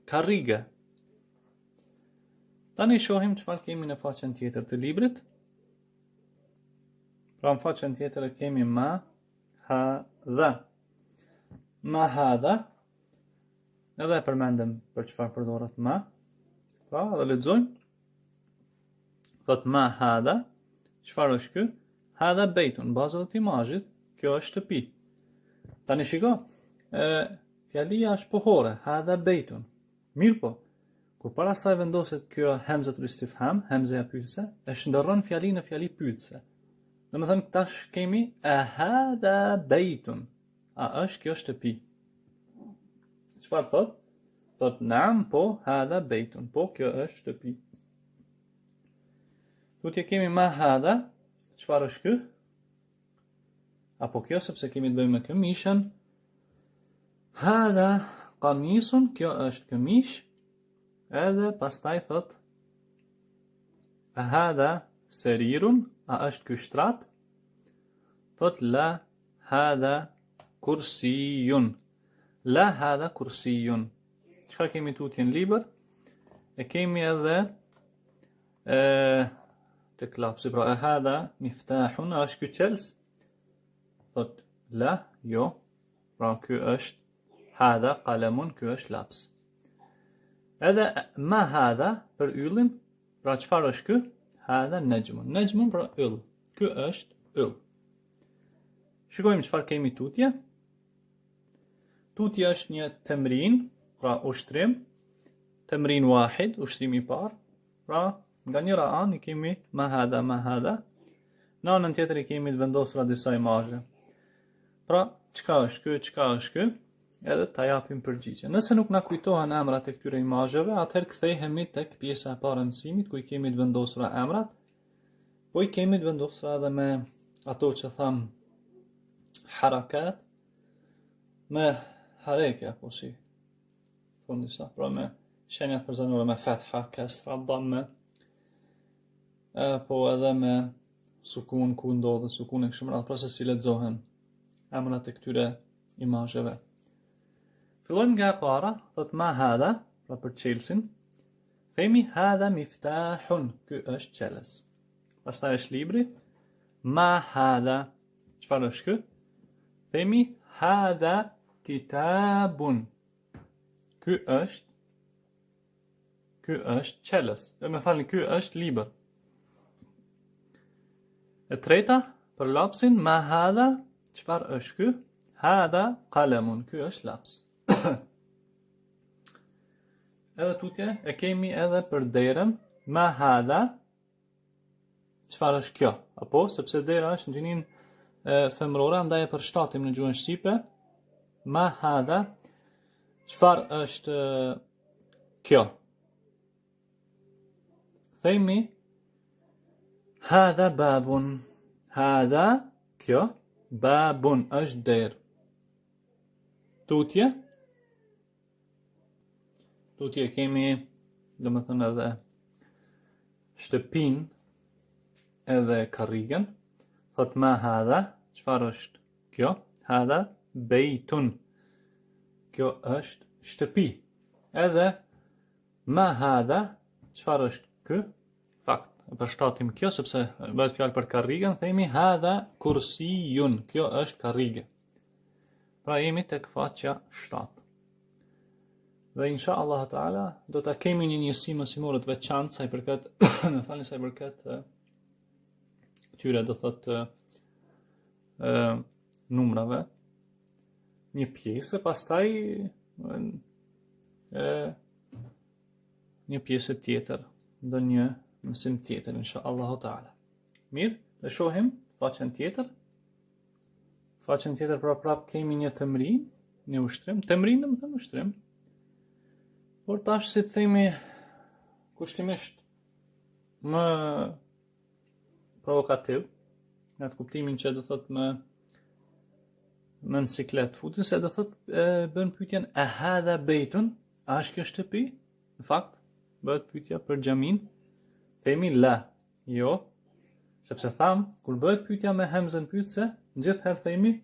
Speaker 1: karrige. Tani shohim çfarë kemi në faqen tjetër të librit. Pra në faqen tjetër e kemi ma hadha. Ma hadha. Edhe e përmendëm për çfarë përdoret ma. Pra, edhe lexojmë. Thot ma hadha. Çfarë është ky? Hadha bejtun, bazë të imazhit, kjo është shtëpi. Tani shiko, fjalia është pohore, hadha bejtun. Mirë po, kur para saj vendoset kjo hemzatul istifham, hemza pyetëse, e shndërron fjalinë në fjali pyetëse. Domethënë tash kemi a hadha bejtun. A është kjo shtëpi? Çfarë thot? Thot naam, po, hadha bejtun. Po, kjo është shtëpi. Tutje kemi ma hadha. Çfarë është ky? Apo kjo sepse kemi të bëjmë me këmishën. Hadha qamisun, kjo është këmish. Edhe pastaj thot a hadha sarirun, a është ky shtrat? Thot la hadha kursiyun. La hadha kursiyun. Çfarë kemi tutje në libër? E kemi edhe të klapsi, pra a hadha miftahun, a është ky çels? Thot la, jo. Pra ky është hadha qalamun, ky është laps. Edhe ma hadha për yllin, pra çfarë është ky? Hadha najmun. Najmun pra yll. Ky është yll. Shikojmë çfarë kemi tutje. Tutje është një temrin, pra ushtrim. Temrin wahid, ushtrim I parë. Pra nga njëra anë I kemi ma hadha, ma hadha. Në anën tjetër I kemi të vendosura disa imazhe. Pra çka është ky, çka është ky? Edhe ta japim përgjigje. Nëse nuk na kujtohen emrat e këtyre imazheve, atëherë kthehemi tek pjesa e parë e mësimit ku I kemi të vendosura emrat, po I kemi të vendosura edhe me ato që tham harakat, me hareke apo si thon disa, pra me shenjat përzanore me fatha, kasra, dhamme, po edhe me sukun ku ndodhet sukun e kështu me radhë, pra se si lexohen emrat e këtyre imazheve. Fillojmë nga e para, thot ma hadha, pra për çelsin. Themi hadha miftahun, ky është çelës. Pastaj është libri. Ma hadha, çfarë është ky? Themi hadha kitabun. Ky është çelës. Dhe më falni, ky është libër. E treta, për lapsin, ma hadha, çfarë është ky? Hadha qalamun, ky është laps. Edhe tutje e kemi edhe për derën, ma hadha, çfarë është kjo? Apo sepse dera është në gjinin femërore, andaj e përshtatim në gjuhën shqipe. Ma hadha, çfarë është kjo? Themi hadha babun. Hadha, kjo, babun është derë. Tutje kemi, do më thënë edhe shtëpin edhe karrigen. Thot ma hadha, çfarë është kjo? Hadha bejtun. Kjo është shtëpi. Edhe ma hadha, çfarë është ky? Fakt, e përshtatim kjo sepse bëhet fjalë për karrigen, themi hadha kursiyun. Kjo është karrige. Pra jemi tek faqja 7. Dhe insha Allah Taala do ta kemi një njësi mësimore të veçantë sa i përket, më falni, sa i përket këtyre do thotë numrave, një pjesë, pastaj një pjesë tjetër, dhe një mësim tjetër insha Allah Taala. Mirë, dhe shohim faqen tjetër. Faqen tjetër prap kemi një tëmrin, një ushtrim, tëmrin dhe më thënë ushtrim, por tash si të themi kushtimisht më provokativ, në atë kuptimin që do thot më në siklet futin, se do thot bën pyetjen a hadha bejtun, a është kjo shtëpi? Në fakt, bëhet pyetja për xhamin, themi la, jo, sepse tham, kur bëhet pyetja me hemzën pyetse, gjithherë themi,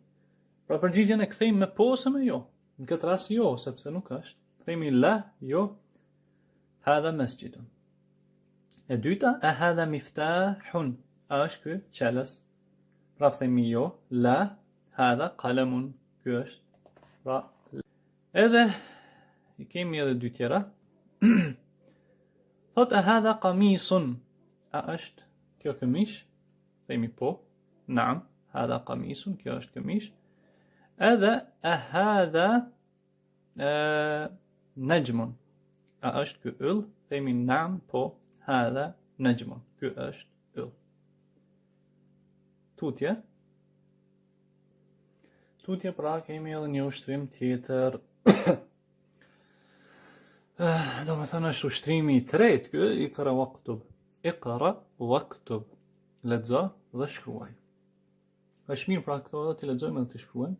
Speaker 1: pra përgjigjen e kthejmë me po ose me jo. Në këtë rast jo, sepse nuk është. Themi la, jo, hadha masjidun. E dyta, a hadha miftahun, a është ky qeles? Pra themi jo, la, hadha qalamun, ky është. Pra, edhe, i kemi edhe dy tjera. Thot, a hadha qamisun, a është kjo këmish? Themi po, naam, hadha qamisun, kjo është këmish. Edhe, a hadha najmun, a është ky yll? Themi naam, po, hadha najmun, ky është yll. Tutje. Tutje pra kemi edhe një ushtrim tjetër. Do me thënë është ushtrimi i tretë, ky iqra waktub. Iqra waktub. Lexo dhe shkruaj. Është mirë pra këto edhe të lexojmë dhe të shkruajmë.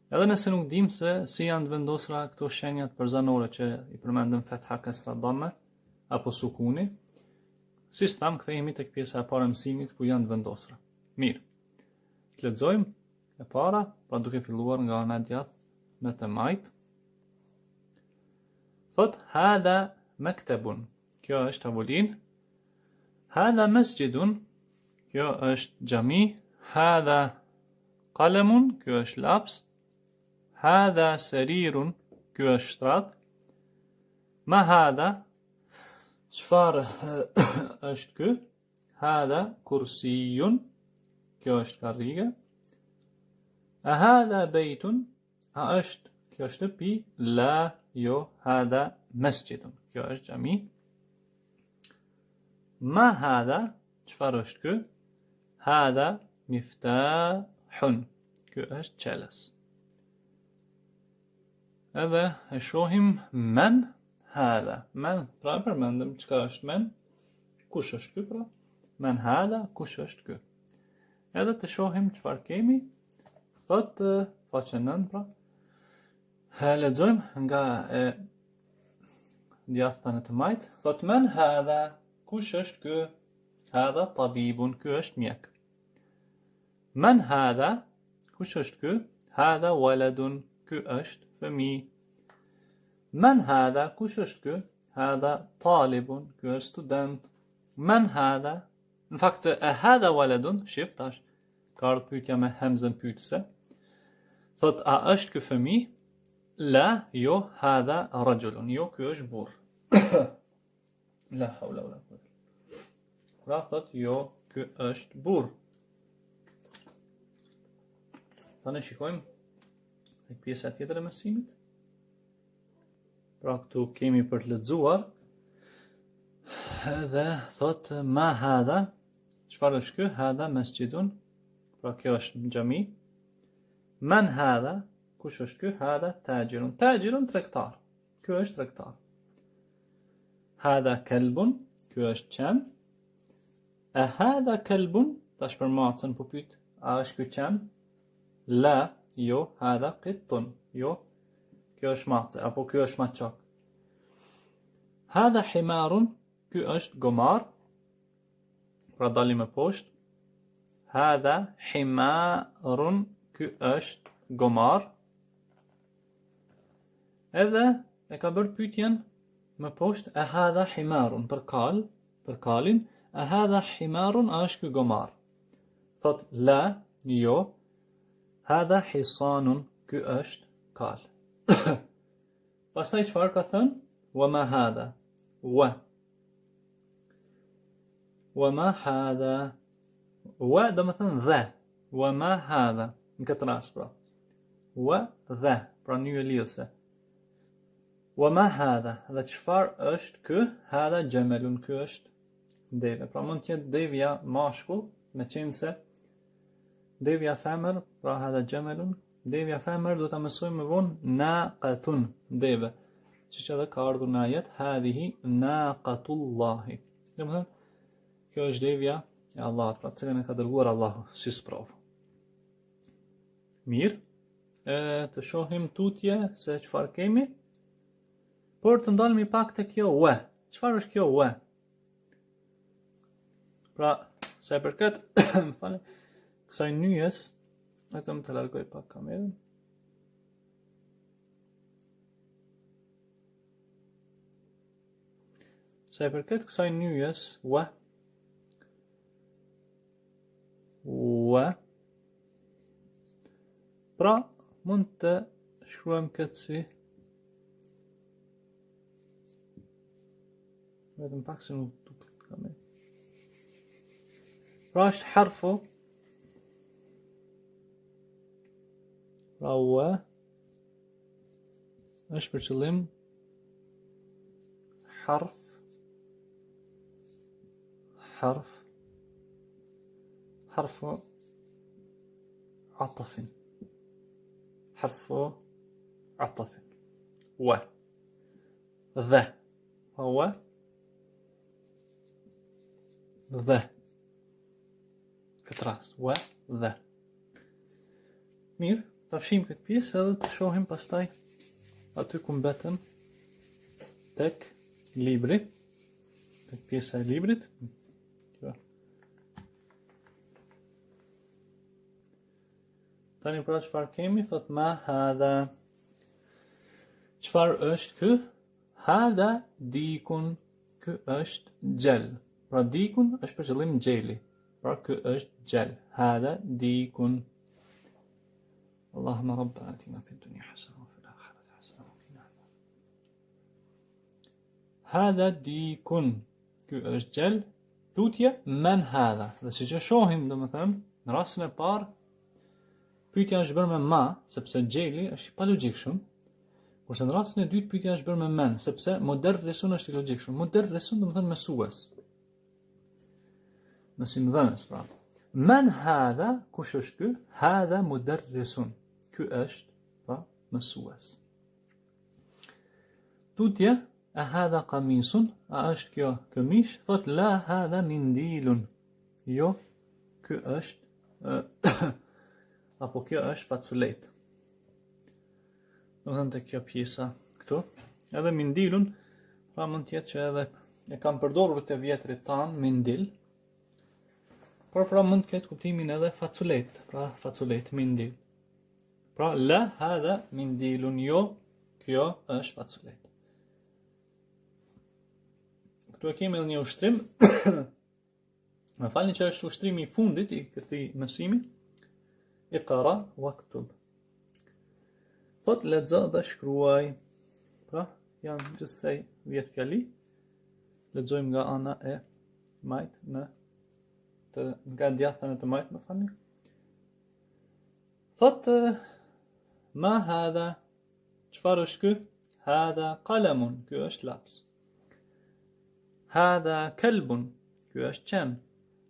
Speaker 1: Edhe nëse nuk dim se si janë të vendosura këto shenjat përzanore që i përmendëm fetha, kasra, dhamma apo sukuni, si stam kthehemi tek pjesa e parë e mësimit ku janë të vendosura. Mirë. Të lexojmë e para, pra duke filluar nga ana e djathtë me të majt. Thot hadha maktabun. Kjo është tavolin. Hadha masjidun. Kjo është xhami. Hadha qalamun. Kjo është laps. Hadha sarirun. Kjo është shtrat. Ma hadha. Çfarë është ky? Hadha kursiyun. Kjo është karrige. A hadha bejtun? A është kjo shtëpi? La, jo, hadha masjidun. Kjo është xhami. Ma hadha? Çfarë është ky? Hadha miftahun. Kjo është qeles. Edhe e shohim men hadha. Men, pra përmendëm çka është men. Kush është ky pra? Men hadha, kush është ky? Edhe të shohim çfarë kemi. Thot faqe 9 pra. Lexojmë nga e djathta në të majt. Thot men hadha, kush është ky? Hadha tabibun, ky është mjek. Men hadha, kush është ky? Hadha waladun, ky është fëmijë. Men hadha, kush është ky? Hadha talibun, ky është student. Men hadha, në fakt e hadha waladun, shif tash, ka ardhur pyetja me hemzën pyetëse. Thot a është ky fëmijë? La, jo, hadha rajulun, jo, ky është burr. La hawla wala quwwata. Pra thot jo, ky është burr. Tani shikojmë tek pjesa tjetër e mësimit. Pra këtu kemi për të lexuar. Edhe thot ma hadha, çfarë është ky? Hadha masjidun. Pra kjo është xhami. Man hadha, kush është ky? Hadha tajirun. Tajirun tregtar. Ky është tregtar. Hadha kalbun, ky është qen. A hadha kalbun, tash për macën po pyet, a është ky qen? La, jo, hadha qittun. Jo, kjo është macë, apo kjo është maçak. Hadha himarun, ky është gomar. Pra dalim e poshtë. Hadha himarun, ky është gomar. Edhe e ka bërë pyetjen më poshtë, a hadha himarun, për kalin, a hadha himarun, a është ky gomar? Thot la, jo, hadha hisanun, ky është kal. Pastaj çfarë ka thënë? Wa ma hadha. Wa ma hadha. Wa do të thënë dhe. Wa ma hadha. Në këtë rast pra. Wa dhe, pra një lidhse. Wa ma hadha. Dhe çfarë është ky? Hadha jamalun, ky është deve. Pra mund të jetë devja mashkull, me qenë se devja femër, pra hadha jamalun, devja femër do ta mësojmë më vonë naqatun, deve. Siç edhe ka ardhur në ajet, hadhihi naqatullahi. Domethënë, kjo është devja e Allahut, pra cilën e ka dërguar Allahu si sprovë. Mirë, të shohim tutje se çfarë kemi, por të ndalemi pak te kjo wa. Çfarë është kjo wa? Pra, sa e përket, më falni, kësaj nyjes, vetëm të largoj pak kamerën. Sa e përket kësaj nyjes, wa, pra, mund të shkruajmë këtë si, vetëm pak se nuk duket kamerën. Pra është harfu, pra wa, është për qëllim harfu عطف حرف عطف و ذا هو ذا كتراس و ذا. Mirë, ta fshim këtë pjesë edhe të shohim pastaj aty ku mbetëm tek libri, tek pjesa e librit. Tani pra çfarë kemi? Thot ma hadha. Çfarë është ky? Hadha dikun. Ky është gjel. Pra dikun është për qëllim gjeli. Pra ky është gjel. Hadha dikun. Allahumma rabbana atina fid dunya hasana wa fil akhirati hasana wa qina adhaban. Hadha dikun. Ky është gjel. Tutje men hadha. Dhe siç e shohim domethënë në rastin e parë pyetja është bërë me ma, sepse gjeli është i palogjikshëm, kurse në rastin e dytë pyetja është bërë me men, sepse mudarrisun është i logjikshëm. Mudarrisun do të thonë mësues. Mësimdhënës, pra. Men hadha, kush është ky? Hadha mudarrisun. Ky është, pra, mësues. Tutje, a hadha qamisun, a është kjo këmish? Thot la hadha mindilun. Jo, ky është apo kjo është faculet. Do të thënë kjo pjesa këtu. Edhe mindilun, pra mund të jetë që edhe e kam përdorur të vjetrit tan mindil. Por pra mund të ketë kuptimin edhe faculet, pra faculet mindil. Pra la hadha mindilun, jo, kjo është faculet. Këtu e kemi edhe një ushtrim. Më falni që është ushtrimi i fundit i këtij mësimi. Iqra waktub. Thot lexo dhe shkruaj. Pra, janë gjithsej 10 fjali. Lexojmë nga ana e majt nga djathën e të majt, më falni. Thot ma hadha. Çfarë është ky? Hadha qalamun. Ky është laps. Hadha kalbun. Ky është qen.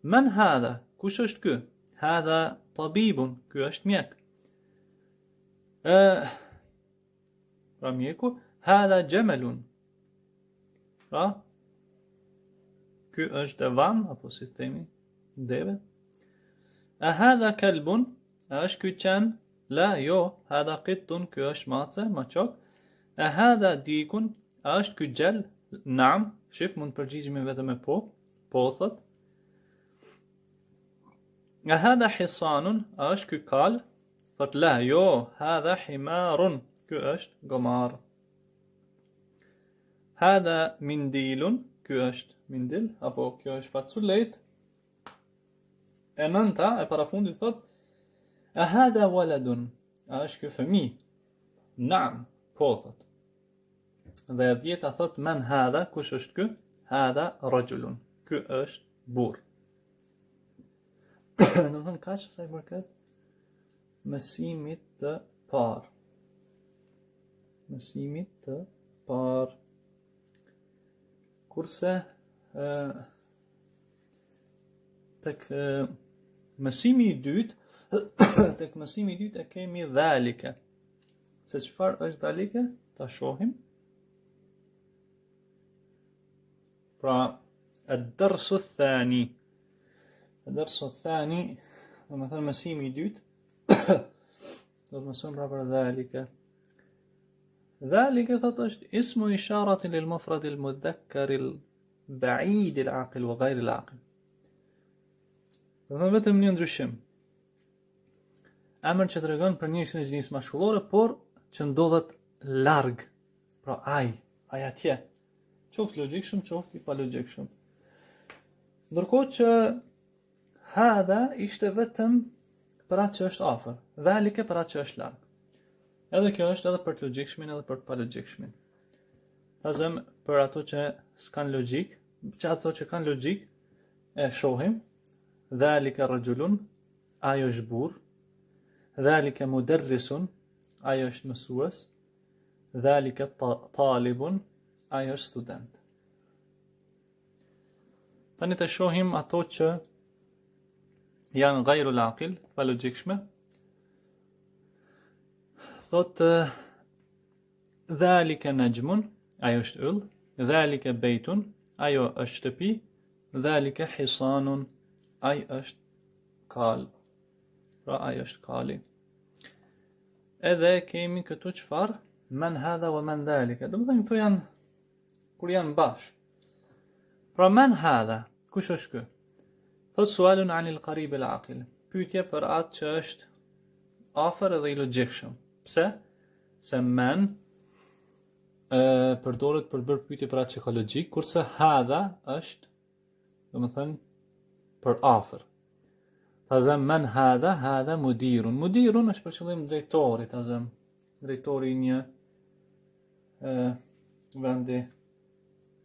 Speaker 1: Man hadha? Kush është ky? Hadha tabibun, ky është mjek. Pra mjeku, hadha jamalun. Pra, ky është devan, apo si themi, deve. A hadha kalbun, a është ky qen? La, jo, hadha qittun, ky është mace, maçok. A hadha dikun, a është ky gjel? Naam, shif, mund përgjigjemi vetëm me po thot. A hadha hisanun, a është ky kal? Thot la, jo, hadha himarun, ky është gomar. Hadha mindilun, ky është mindil, apo kjo është faculet. E nënta, e parafundit thot, a hadha waladun, a është ky fëmijë? Naam, po thot. Dhe e 10 thot men hadha, kush është ky? Hadha rajulun. Ky është burr. Do thon kaq sa i përket mësimit të parë. Mësimit të parë. Kurse tek mësimi i dytë, tek mësimi i dytë e kemi dhalike. Se çfarë është dhalike? Ta shohim. Pra, ad-darsu ath-thani. Ad-darsu ath-thani, do të thënë mësimi i dytë. Do të mësojmë pra për dhalike. Dhalike thot është ismu isharatin lil mufrad al mudhakkar al ba'id al aqil wa ghayr al aqil. Do të vetëm një ndryshim. Emër që tregon për njësin e gjinisë mashkullore, por që ndodhet larg. Pra ai atje. Qoftë logjikshëm, qoftë i pa logjikshëm. Ndërkohë që hadha ishte vetëm për atë që është afër, dhalike për atë që është larg. Edhe kjo është edhe për të logjikshmin edhe për të pa logjikshmin. Tazëm për ato që s'kan logjik, që ato që kanë logjik e shohim. Dhalike rajulun, ajo është burr. Dhalike mudarrisun, ajo është mësues. Dhalike talibun, ajo është student. Tani të shohim ato që janë ghayrul aqil, pa logjikshme. Thot dhalike najmun, ajo është yll. Dhalike bejtun, ajo është shtëpi. Dhalike hisanun, ai është kal. Pra ajo është kali. Edhe kemi këtu çfarë? Men hadha wa men dhalike. Do të thënë këtu janë kur janë bashkë. Pra men hadha, kush është ky? Thot sualun anil qarib al aqil. Pyetje për atë që është afër edhe i logjikshëm. Pse? Se men përdoret për bërë pyetje për atë që ka logjik, kurse hadha është, do të thënë, për afër. Tazem men hadha mudirun. Mudirun është për qëllim drejtori, tazem. Drejtori i një vendi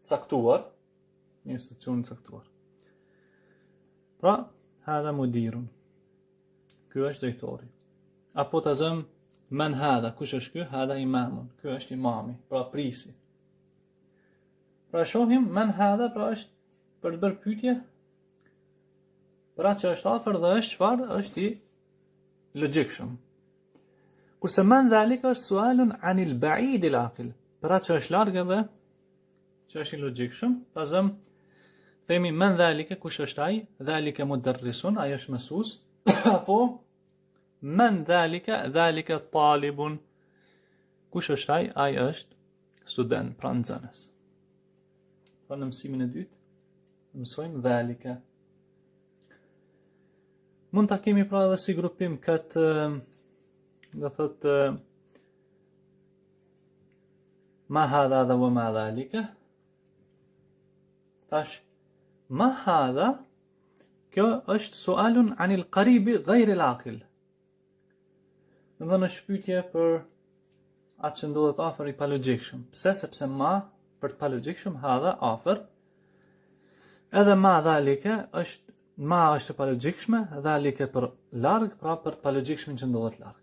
Speaker 1: caktuar, një institucion caktuar. Pra, hadha mudirun. Ky është drejtori. Apo tazem men hadha, kush është ky? Hadha imamun. Ky është imami, pra prisi. Pra shohim men hadha, pra është për të bërë pyetje për atë që është afër dhe është çfarë? Është i logjikshëm. Kurse men dhalika është sualun anil ba'id al aqil. Për atë që është larg edhe që është i logjikshëm, tazëm themi men dhalika, kush është ai? Dhalika mudarrisun, ai është mësues. Apo men dhalika talibun. Kush është ai? Ai është student, pra nxënës. Pra në mësimin e dytë mësojmë dhalika. Mund ta kemi pra edhe si grupim këtë, do thotë ma hadha dhe wa ma dhalika. Tash ma hadha, kjo është sualun anil qaribi ghayr al aqil. Do të thonë shpytje për atë që ndodhet afër i pa logjikshëm. Pse? Sepse ma për të pa logjikshëm, hadha afër. Edhe ma dhalika është e pa logjikshme, dhalike për larg, pra për të pa logjikshmin që ndodhet larg.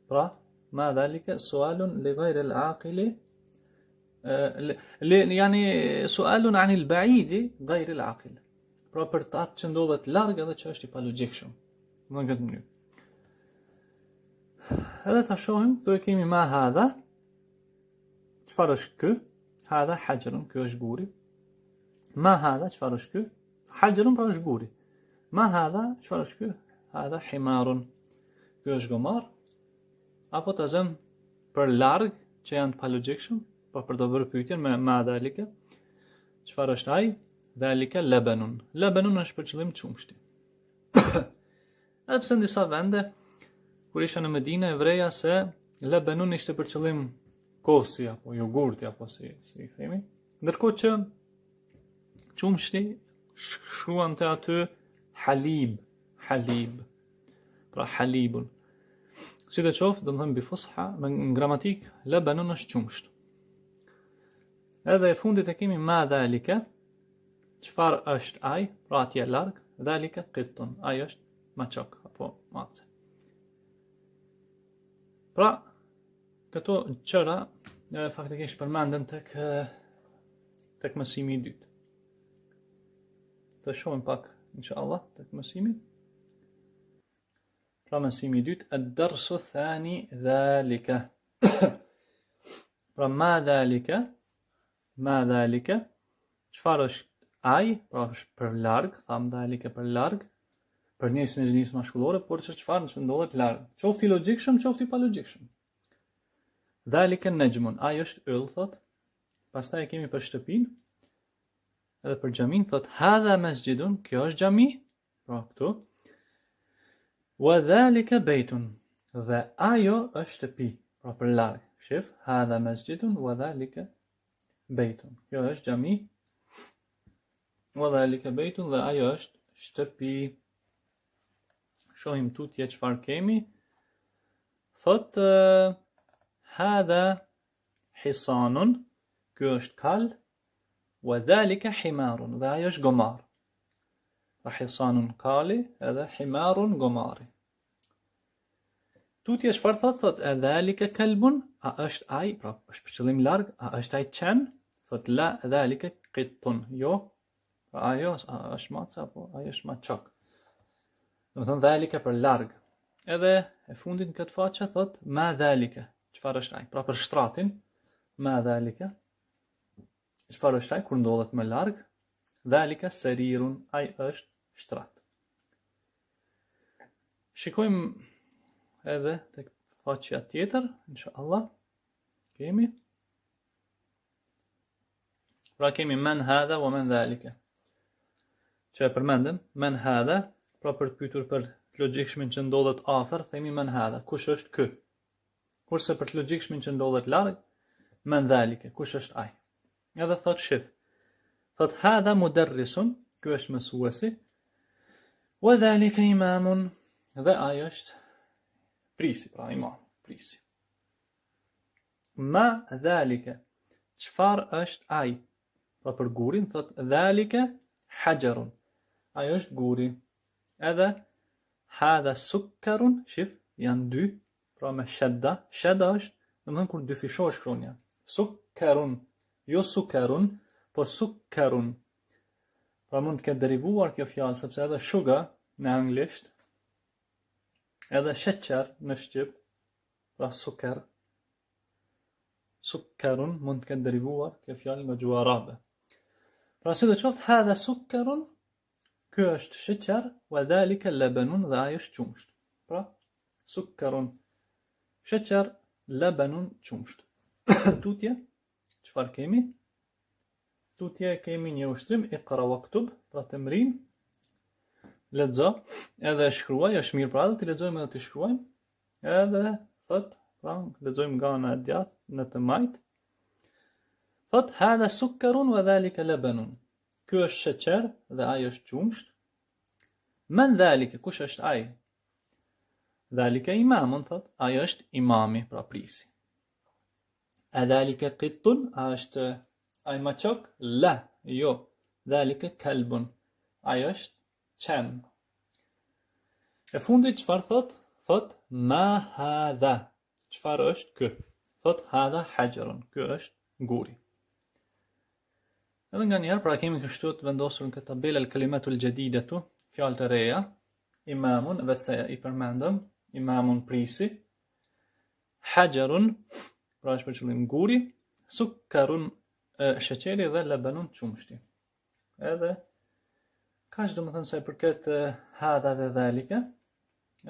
Speaker 1: Pra, ma dhalike sualun li ghayr al aqili, yani sualun anil ba'idi ghayr al aqil. Pra për të atë që ndodhet larg edhe që është i pa logjikshëm. Në këtë mënyrë. Edhe ta shohim, këtu e kemi ma hadha. Çfarë është ky? Hadha hajarun, ky është guri. Ma hadha, çfarë është ky? Hajarun pra është guri. Ma hadha, çfarë është ky? Hadha himarun. Ky është gomar. Apo ta zëm për larg që janë të pa logjikshëm, pa për të bërë pyetjen me ma dhalike. Çfarë është ai? Dhalike labanun. Labanun është për qëllim çumshti. Edhe pse në disa vende kur isha në Medinë, evreja se labanun ishte për qëllim kosi apo jogurti apo si i themi. Ndërkohë që çumshti shkruan të aty halib. Pra halibun. Si të qoftë, do të them bi fusha, në gramatik labanun është çumsht. Edhe e fundit e kemi ma dhalike, çfarë është ai, pra atje larg, dhalike qittun, ai është maçok apo mace. Pra, këto qëra faktikisht përmenden tek mësimi i dytë. Të shohim pak, inshallah, tek mësimi. Pra mësimi i dytë, ad-darsu thani dhalika. Pra ma dhalika, çfarë është ai, pra është për larg, tham dhalika për larg, për njësin e zhnisë mashkullore, por çfarë që ndodhet larg, qofti logjikshëm, qofti pa logjikshëm. Dhalika nejmun, ai është yll, thot. Pastaj e kemi për shtëpinë, edhe për xhamin, thot hadha masjidun, kjo është xhami, pra këtu. Wa dhalika baytun, dhe ajo është shtëpi, pra për larg. Shif, hadha masjidun wa dhalika baytun. Kjo është xhami. Wa dhalika baytun, dhe ajo është shtëpi. Shohim tutje çfarë kemi. Thot hadha hisanun, ky është kal, wa dhalika himarun, dhe ajo është gomar. Pra hisanun kali, edhe himarun gomari. Tutje çfarë thot? Thot e dhalika kalbun, a është ai, pra është për qëllim larg, a është ai qen? Thot la dhalika qittun, jo, pra ajo është maca, apo ajo është maçok. Do të thonë dhalika për larg. Edhe e fundit në këtë faqe thot ma dhalika. Çfarë është ai? Pra për shtratin, ma dhalika. Çfarë është ai kur ndodhet më larg? Dhalika sarirun, ai është shtrat. Shikojmë edhe tek faqja tjetër, inshallah. Kemi. Pra kemi men hadha wa men dhalika. Që e përmendëm, men hadha, pra për të pyetur për logjikshmin që ndodhet afër, themi men hadha, kush është ky? Kurse për të logjikshmin që ndodhet larg, men dhalika, kush është ai? Edhe thot shif. Thot hadha mudarrisun, ky është mësuesi, wa dhalika imamun, dhe ai është prisi, pra imam, prisi. Ma dhalika, çfarë është ai? Pra për gurin thot dhalika hajarun, ai është guri. Edhe hadha sukkarun, shif, janë dy, pra me shedda. Shedda është, domethënë kur dyfishohesh shkronja. Sukkarun, jo sukkarun, po sukkarun. Pra mund të ketë derivuar kjo fjalë, sepse edhe sugar në anglisht, edhe sheqer në shqip, pra sukkar. Sukkarun mund të ketë derivuar kjo fjalë nga gjuha arabe. Pra si do qoftë, hadha sukkarun, ky është sheqer, wa dhalika labanun, dhe ai është qumsht. Pra, sukkarun, sheqer, labanun, qumsht. Tutje, çfarë kemi? Tutje kemi një ushtrim, iqra waktub, pra temrin, lexo, edhe shkruaj, është mirë pra edhe të lexojmë edhe të shkruajmë, edhe thot, pra lexojmë nga ana e djathtë në të majt. Thot hadha sukkarun wa dhalika labanun. Ky është sheqer dhe ai është qumsht. Men dhalika, kush është ai? Dhalika imamun, thot, ai është imami, pra prisi. A dhalika qittun, a është ai maçok? La, jo. Dhalika kalbun, ai është qen. E fundit çfarë thot? Thot ma hadha. Çfarë është ky? Thot hadha hajarun, ky është guri. Edhe nga njerë, pra kemi kështu të vendosur në këtë tabelë al-kalimatul jadidatu, fjalë të reja, imamun, vetë se i përmendëm, imamun prisi, hajarun, pra është për qëllim guri, sukkarun sheqeri dhe labanun qumshti. Edhe kaq do të thënë se përket hadha dhe dhalika,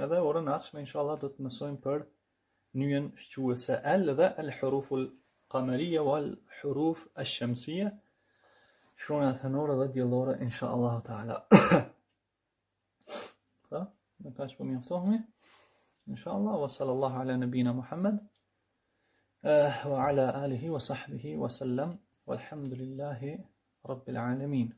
Speaker 1: edhe orën ardhshme inshallah do të mësojmë për nyjen shquese al dhe al-huruful qamariya wal huruf ash-shamsiyya. Shkronjat hënore dhe diellore inshallah taala. Pra, në kaq po mjaftohemi. Inshallah wa sallallahu ala nabina Muhammad wa ala alihi wa sahbihi wa sallam walhamdulillahi rabbil alamin.